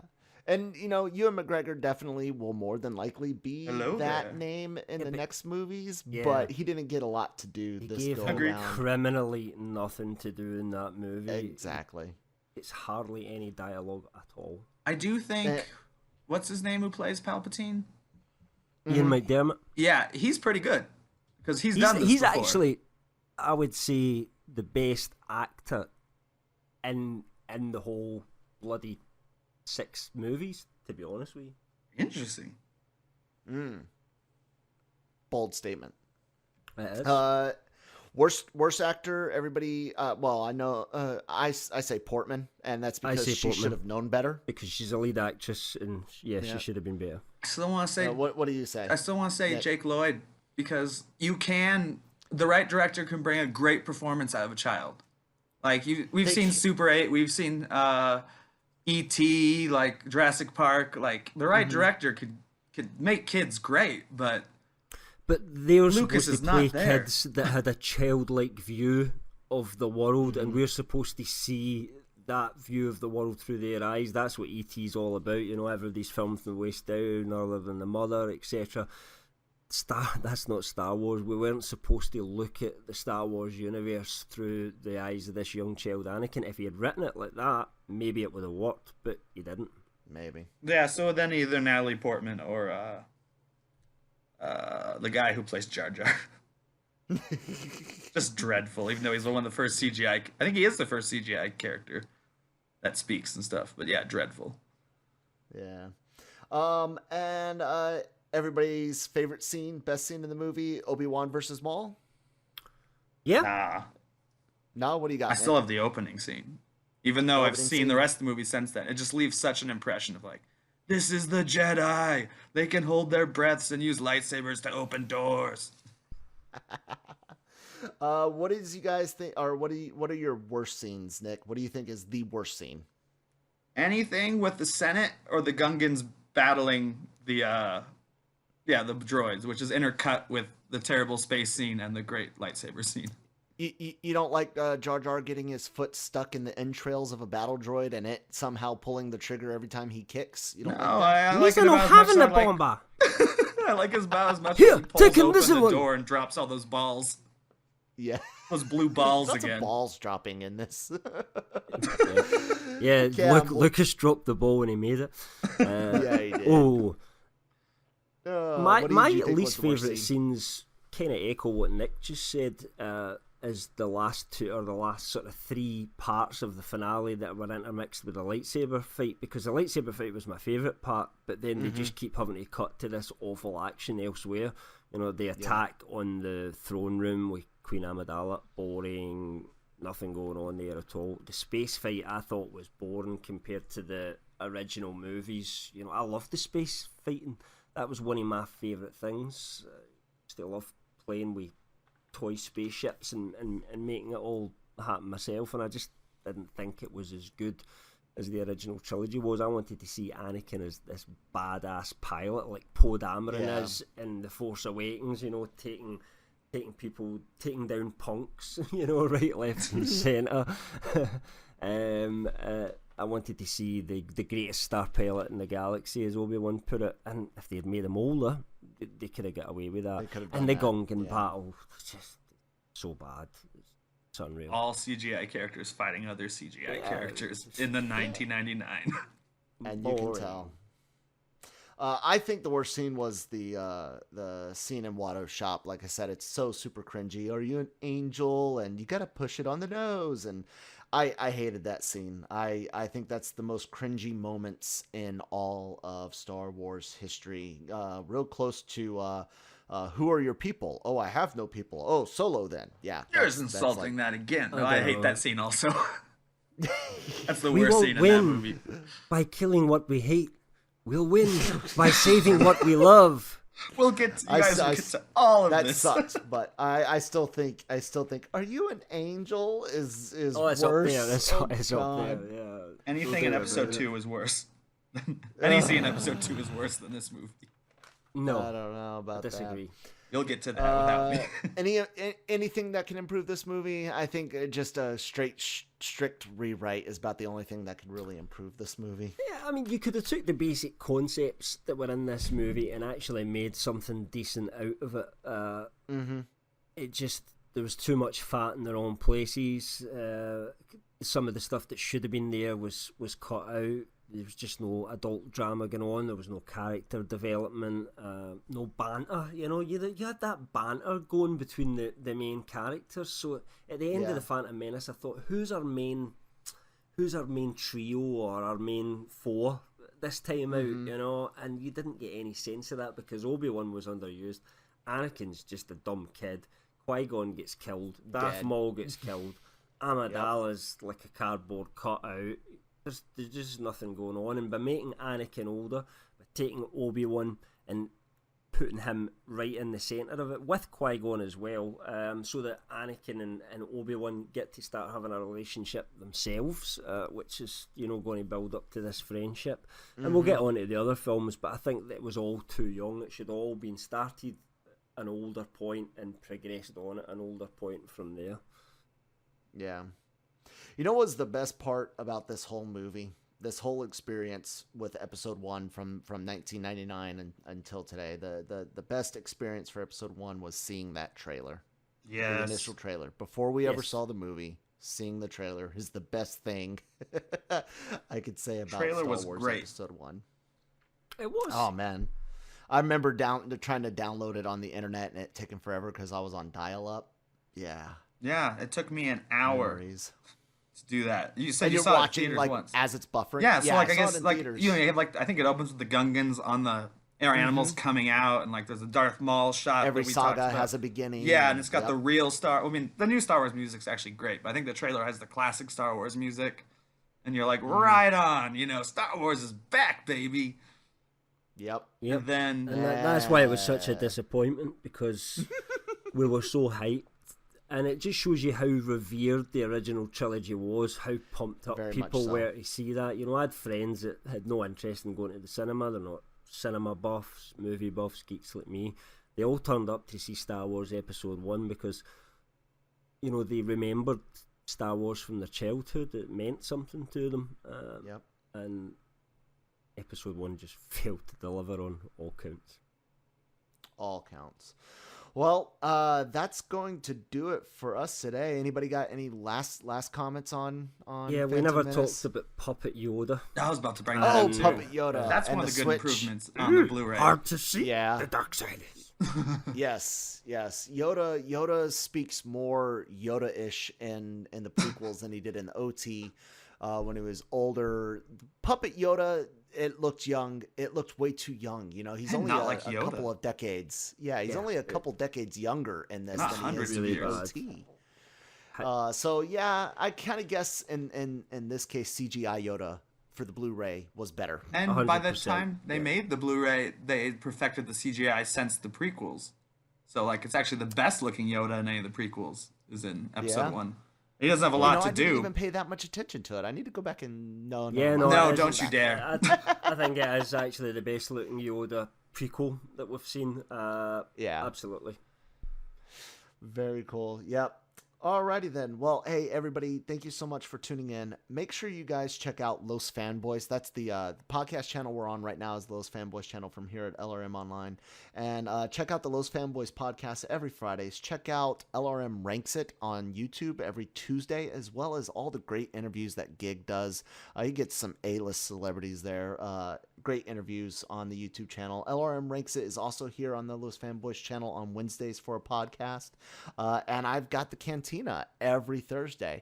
Speaker 1: And, Ewan McGregor definitely will more than likely be
Speaker 3: Hello
Speaker 1: that
Speaker 3: there.
Speaker 1: name in the next movies,
Speaker 2: Yeah.
Speaker 1: but he didn't get a lot to do
Speaker 2: He
Speaker 1: this
Speaker 2: gave
Speaker 1: go
Speaker 2: him
Speaker 3: Agreed.
Speaker 1: around.
Speaker 2: criminally nothing to do in that movie.
Speaker 1: Exactly.
Speaker 2: It's hardly any dialogue at all.
Speaker 3: I do think, what's his name who plays Palpatine?
Speaker 2: Ian McDermott.
Speaker 3: Yeah, he's pretty good because he's done this
Speaker 2: He's
Speaker 3: before.
Speaker 2: actually, I would say, the best actor in the whole bloody 6 movies, to be honest with you.
Speaker 3: Interesting.
Speaker 1: Bold statement.
Speaker 2: It is.
Speaker 1: Worst actor, everybody, well, I know, I say Portman, and that's because
Speaker 2: say
Speaker 1: she
Speaker 2: Portman.
Speaker 1: should have known better.
Speaker 2: Because she's a lead actress, and
Speaker 1: Yeah.
Speaker 2: she should have been better.
Speaker 3: I still want to say,
Speaker 1: What do you say?
Speaker 3: I still want to say
Speaker 1: Yeah.
Speaker 3: Jake Lloyd because the right director can bring a great performance out of a child. Like we've seen Super 8, we've seen E.T., like Jurassic Park. Like the right director could make kids great, but
Speaker 2: But they're
Speaker 3: Lucas
Speaker 2: supposed
Speaker 3: is
Speaker 2: to play
Speaker 3: not there.
Speaker 2: kids that had a childlike view of the world, and we're supposed to see that view of the world through their eyes. That's what E.T.'s all about. Everybody's filmed from the waist down, other than the mother, etc. That's not Star Wars. We weren't supposed to look at the Star Wars universe through the eyes of this young child Anakin. If he had written it like that, maybe it would have worked, but he didn't.
Speaker 1: Maybe.
Speaker 3: Yeah, so then either Natalie Portman or the guy who plays Jar Jar. Just dreadful, even though he's one of the first CGI. I think he is the first CGI character that speaks and stuff. But yeah, dreadful.
Speaker 1: Yeah. And everybody's favorite scene, best scene in the movie, Obi-Wan versus Maul.
Speaker 2: Yeah.
Speaker 3: Nah,
Speaker 1: No, what do you got?
Speaker 3: I still have the opening scene. Even though I've
Speaker 1: Opening
Speaker 3: seen
Speaker 1: scene?
Speaker 3: the rest of the movie since then, it just leaves such an impression of like, this is the Jedi. They can hold their breaths and use lightsabers to open doors.
Speaker 1: What is you guys think, or what are your worst scenes, Nick? What do you think is the worst scene?
Speaker 3: Anything with the Senate or the Gungans battling the droids, which is intercut with the terrible space scene and the great lightsaber scene.
Speaker 1: You don't like Jar Jar getting his foot stuck in the entrails of a battle droid and it somehow pulling the trigger every time he kicks? You don't
Speaker 3: No,
Speaker 1: like that?
Speaker 3: I like it
Speaker 2: Listen,
Speaker 3: about
Speaker 2: I'm
Speaker 3: as much
Speaker 2: having
Speaker 3: as
Speaker 2: the
Speaker 3: I like-
Speaker 2: bomba.
Speaker 3: I like his bow as much
Speaker 2: Here,
Speaker 3: as he pulls
Speaker 2: take him,
Speaker 3: open
Speaker 2: this
Speaker 3: the
Speaker 2: one.
Speaker 3: door and drops all those balls.
Speaker 1: Yeah.
Speaker 3: Those blue balls
Speaker 1: Lots
Speaker 3: again.
Speaker 1: of balls dropping in this.
Speaker 2: Yeah,
Speaker 1: Campbell.
Speaker 2: Lucas dropped the ball when he made it.
Speaker 1: Yeah, he did.
Speaker 2: Oh, my
Speaker 1: what did you think
Speaker 2: least
Speaker 1: was the worst
Speaker 2: favourite scenes kind of echo what Nick just said. Is the last two or the last sort of three parts of the finale that were intermixed with the lightsaber fight, because the lightsaber fight was my favourite part, but then they just keep having to cut to this awful action elsewhere. The attack on the throne room with Queen Amidala, boring, nothing going on there at all. The space fight I thought was boring compared to the original movies. I loved the space fighting. That was one of my favourite things. Still love playing with toy spaceships and making it all happen myself, and I just didn't think it was as good as the original trilogy was. I wanted to see Anakin as this badass pilot like Poe Dameron is in The Force Awakens, taking people, taking down punks, right, left and centre. I wanted to see the greatest star pilot in the galaxy, as Obi-Wan put it, and if they had made him older, they could have got away with that. And the Gungan battle, just so bad. It's unreal.
Speaker 3: All CGI characters fighting other CGI characters in the 1999.
Speaker 1: And you can tell. I think the worst scene was the scene in Watto's shop. Like I said, it's so super cringy. Are you an angel? And you got to push it on the nose. And I hated that scene. I think that's the most cringy moments in all of Star Wars history. Real close to who are your people? Oh, I have no people. Oh, Solo then. Yeah.
Speaker 3: You're just insulting that again. No, I hate that scene also. That's the
Speaker 2: We
Speaker 3: worst
Speaker 2: won't
Speaker 3: scene in
Speaker 2: win
Speaker 3: that movie.
Speaker 2: by killing what we hate. We'll win by saving what we love.
Speaker 3: We'll get to, you guys will get to all of
Speaker 1: that
Speaker 3: this.
Speaker 1: sucks, but I still think are you an angel is
Speaker 2: It's
Speaker 1: worse.
Speaker 2: up there. It's
Speaker 1: Oh,
Speaker 2: up there.
Speaker 1: God.
Speaker 2: Yeah.
Speaker 3: Anything in episode 2 is worse. Any scene in episode 2 is worse than this movie.
Speaker 2: No,
Speaker 1: I don't know about
Speaker 2: I disagree.
Speaker 3: You'll get to that without me.
Speaker 1: Anything that can improve this movie? I think just a strict rewrite is about the only thing that can really improve this movie.
Speaker 2: Yeah, I mean, you could have took the basic concepts that were in this movie and actually made something decent out of it. It just, there was too much fat in the wrong places. Some of the stuff that should have been there was cut out. There was just no adult drama going on. There was no character development, no banter. You had that banter going between the main characters. So at the end of the Phantom Menace, I thought, who's our main trio or our main four this time out? And you didn't get any sense of that because Obi-Wan was underused. Anakin's just a dumb kid. Qui-Gon gets killed. Darth Maul gets killed. Amidala's like a cardboard cutout. There's just nothing going on, and by making Anakin older, by taking Obi-Wan and putting him right in the centre of it, with Qui-Gon as well, so that Anakin and Obi-Wan get to start having a relationship themselves, which is, going to build up to this friendship. And we'll get on to the other films, but I think that it was all too young. It should all been started an older point and progressed on at an older point from there.
Speaker 1: Yeah. You know what was the best part about this whole movie? This whole experience with episode 1 from 1999 until today. The best experience for episode 1 was seeing that trailer.
Speaker 3: Yes.
Speaker 1: The initial trailer. Before we ever saw the movie, seeing the trailer is the best thing I could say about
Speaker 3: trailer
Speaker 1: Star
Speaker 3: was
Speaker 1: Wars
Speaker 3: great.
Speaker 1: episode 1.
Speaker 2: It was.
Speaker 1: Oh, man. I remember trying to download it on the internet and it taking forever because I was on dial-up. Yeah.
Speaker 3: Yeah, it took me an hour
Speaker 1: Memories.
Speaker 3: to do that. You said
Speaker 1: And
Speaker 3: you
Speaker 1: you're
Speaker 3: saw it in
Speaker 1: watching
Speaker 3: theaters
Speaker 1: like
Speaker 3: once.
Speaker 1: as it's buffering.
Speaker 3: Yeah, so like I
Speaker 1: saw it
Speaker 3: guess
Speaker 1: in
Speaker 3: like
Speaker 1: theaters.
Speaker 3: you have like I think it opens with the Gungans on the animals coming out, and like there's a Darth Maul shot.
Speaker 1: Every
Speaker 3: that we talked
Speaker 1: saga
Speaker 3: about.
Speaker 1: has a beginning.
Speaker 3: Yeah, and it's got
Speaker 1: Yep.
Speaker 3: the real Star. I mean, the new Star Wars music's actually great, but I think the trailer has the classic Star Wars music, and you're like, right on, Star Wars is back, baby.
Speaker 1: Yep.
Speaker 2: Yep.
Speaker 3: And then
Speaker 2: And that's why it was such a disappointment, because we were so hyped. And it just shows you how revered the original trilogy was, how pumped up
Speaker 1: Very much
Speaker 2: people
Speaker 1: so.
Speaker 2: were to see that. I had friends that had no interest in going to the cinema. They're not cinema buffs, movie buffs, geeks like me. They all turned up to see Star Wars Episode 1 because, they remembered Star Wars from their childhood. It meant something to them.
Speaker 1: Yep.
Speaker 2: And Episode 1 just failed to deliver on all counts.
Speaker 1: All counts. Well, that's going to do it for us today. Anybody got any last comments on
Speaker 2: Yeah, we
Speaker 1: Phantom
Speaker 2: never
Speaker 1: Menace?
Speaker 2: talked about Puppet Yoda.
Speaker 3: I was about to bring that
Speaker 1: Oh,
Speaker 3: up too.
Speaker 1: Puppet Yoda.
Speaker 3: That's
Speaker 1: and
Speaker 3: one of the good
Speaker 1: Switch.
Speaker 3: improvements on the Blu-ray.
Speaker 2: Hard to see.
Speaker 1: Yeah.
Speaker 2: The dark side is.
Speaker 1: Yes. Yoda speaks more Yoda-ish in the prequels than he did in the OT when he was older. Puppet Yoda, it looked young. It looked way too young. He's
Speaker 3: And
Speaker 1: only
Speaker 3: not
Speaker 1: a
Speaker 3: like Yoda.
Speaker 1: couple of decades. Yeah, he's only a couple decades younger in this
Speaker 3: Not
Speaker 1: than he
Speaker 3: hundreds
Speaker 1: is
Speaker 3: of
Speaker 1: in the
Speaker 3: years.
Speaker 1: OT. So yeah, I kind of guess in this case CGI Yoda for the Blu-ray was better.
Speaker 3: And by the
Speaker 2: 100%,
Speaker 3: time they made the Blu-ray, they had perfected the CGI since the prequels. So like it's actually the best looking Yoda in any of the prequels is in episode
Speaker 1: Yeah.
Speaker 3: 1. He doesn't have a lot
Speaker 1: I
Speaker 3: to
Speaker 1: didn't
Speaker 3: do.
Speaker 1: even pay that much attention to it. I need to go back and no,
Speaker 2: Yeah,
Speaker 3: No,
Speaker 2: it is-
Speaker 3: don't you dare.
Speaker 2: I think it is actually the best looking Yoda prequel that we've seen.
Speaker 1: Yeah.
Speaker 2: Absolutely.
Speaker 1: Very cool. Yep. Alrighty then. Well, hey everybody, thank you so much for tuning in. Make sure you guys check out Los Fanboys. That's the podcast channel we're on right now is the Los Fanboys channel from here at LRM Online. And check out the Los Fanboys podcast every Fridays. Check out LRM Ranks It on YouTube every Tuesday, as well as all the great interviews that Gig does. He gets some A-list celebrities there. Great interviews on the YouTube channel. LRM Ranks It is also here on the Los Fanboys channel on Wednesdays for a podcast. And I've got the Cantina every Thursday.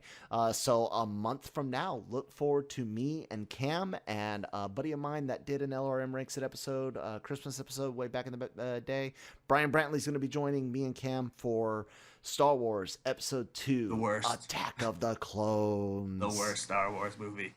Speaker 1: So a month from now, look forward to me and Cam and a buddy of mine that did an LRM Ranks It episode, Christmas episode way back in the day. Brian Brantley's going to be joining me and Cam for Star Wars Episode 2.
Speaker 3: The worst.
Speaker 1: Attack of the Clones.
Speaker 3: The worst Star Wars movie.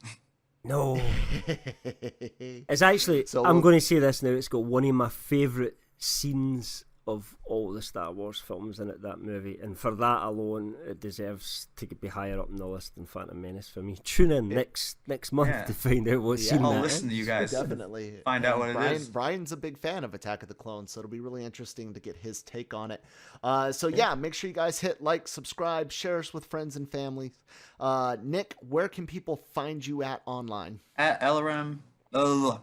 Speaker 2: No. It's actually,
Speaker 1: So
Speaker 2: I'm
Speaker 1: we'll-
Speaker 2: going to say this now, it's got one of my favourite scenes of all the Star Wars films in it, that movie. And for that alone, it deserves to be higher up in the list than Phantom Menace for me. Tune in next month
Speaker 3: Yeah.
Speaker 2: to find out what
Speaker 1: Yeah.
Speaker 2: scene
Speaker 3: I'll
Speaker 2: that
Speaker 3: listen
Speaker 2: is.
Speaker 3: to you guys.
Speaker 1: Definitely.
Speaker 3: Find out
Speaker 1: And
Speaker 3: what it
Speaker 1: Brian,
Speaker 3: is.
Speaker 1: Brian's a big fan of Attack of the Clones, so it'll be really interesting to get his take on it. So yeah, make sure you guys hit like, subscribe, share us with friends and family. Nick, where can people find you at online?
Speaker 3: At LRM _Nick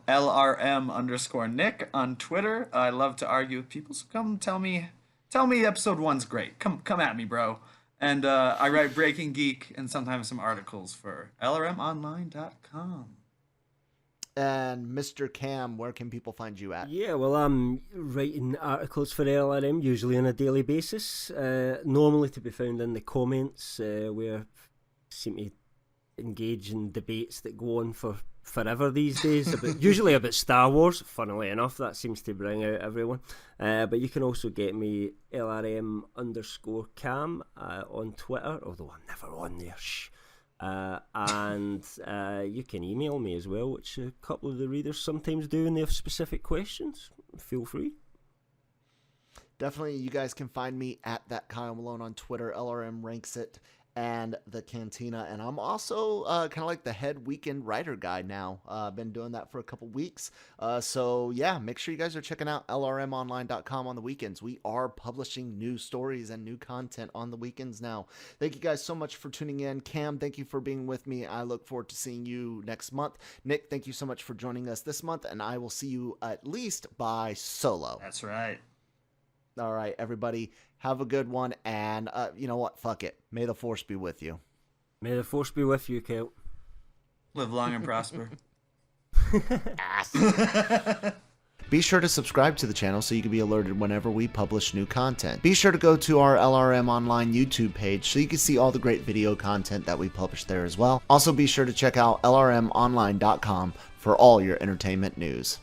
Speaker 3: on Twitter. I love to argue with people, so come tell me episode 1's great. Come at me, bro. And I write Breaking Geek and sometimes some articles for LRMonline.com.
Speaker 1: And Mr. Cam, where can people find you at?
Speaker 2: Yeah, well, I'm writing articles for LRM, usually on a daily basis, normally to be found in the comments, where I seem to engage in debates that go on for forever these days, usually about Star Wars, funnily enough. That seems to bring out everyone. But you can also get me LRM_Cam on Twitter, although I'm never on there. Shh. And you can email me as well, which a couple of the readers sometimes do when they have specific questions. Feel free.
Speaker 1: Definitely, you guys can find me at that Kyle Malone on Twitter. LRM ranks it and the Cantina. And I'm also kind of like the head weekend writer guy now. Been doing that for a couple weeks. So yeah, make sure you guys are checking out lrmonline.com on the weekends. We are publishing new stories and new content on the weekends now. Thank you guys so much for tuning in. Cam, thank you for being with me. I look forward to seeing you next month. Nick, thank you so much for joining us this month, and I will see you at least by Solo.
Speaker 3: That's right.
Speaker 1: All right, everybody, have a good one, and you know what? Fuck it. May the Force be with you.
Speaker 2: May the Force be with you, Kelt.
Speaker 3: Live long and prosper.
Speaker 1: Be sure to subscribe to the channel so you can be alerted whenever we publish new content. Be sure to go to our LRM Online YouTube page so you can see all the great video content that we publish there as well. Also, be sure to check out lrmonline.com for all your entertainment news.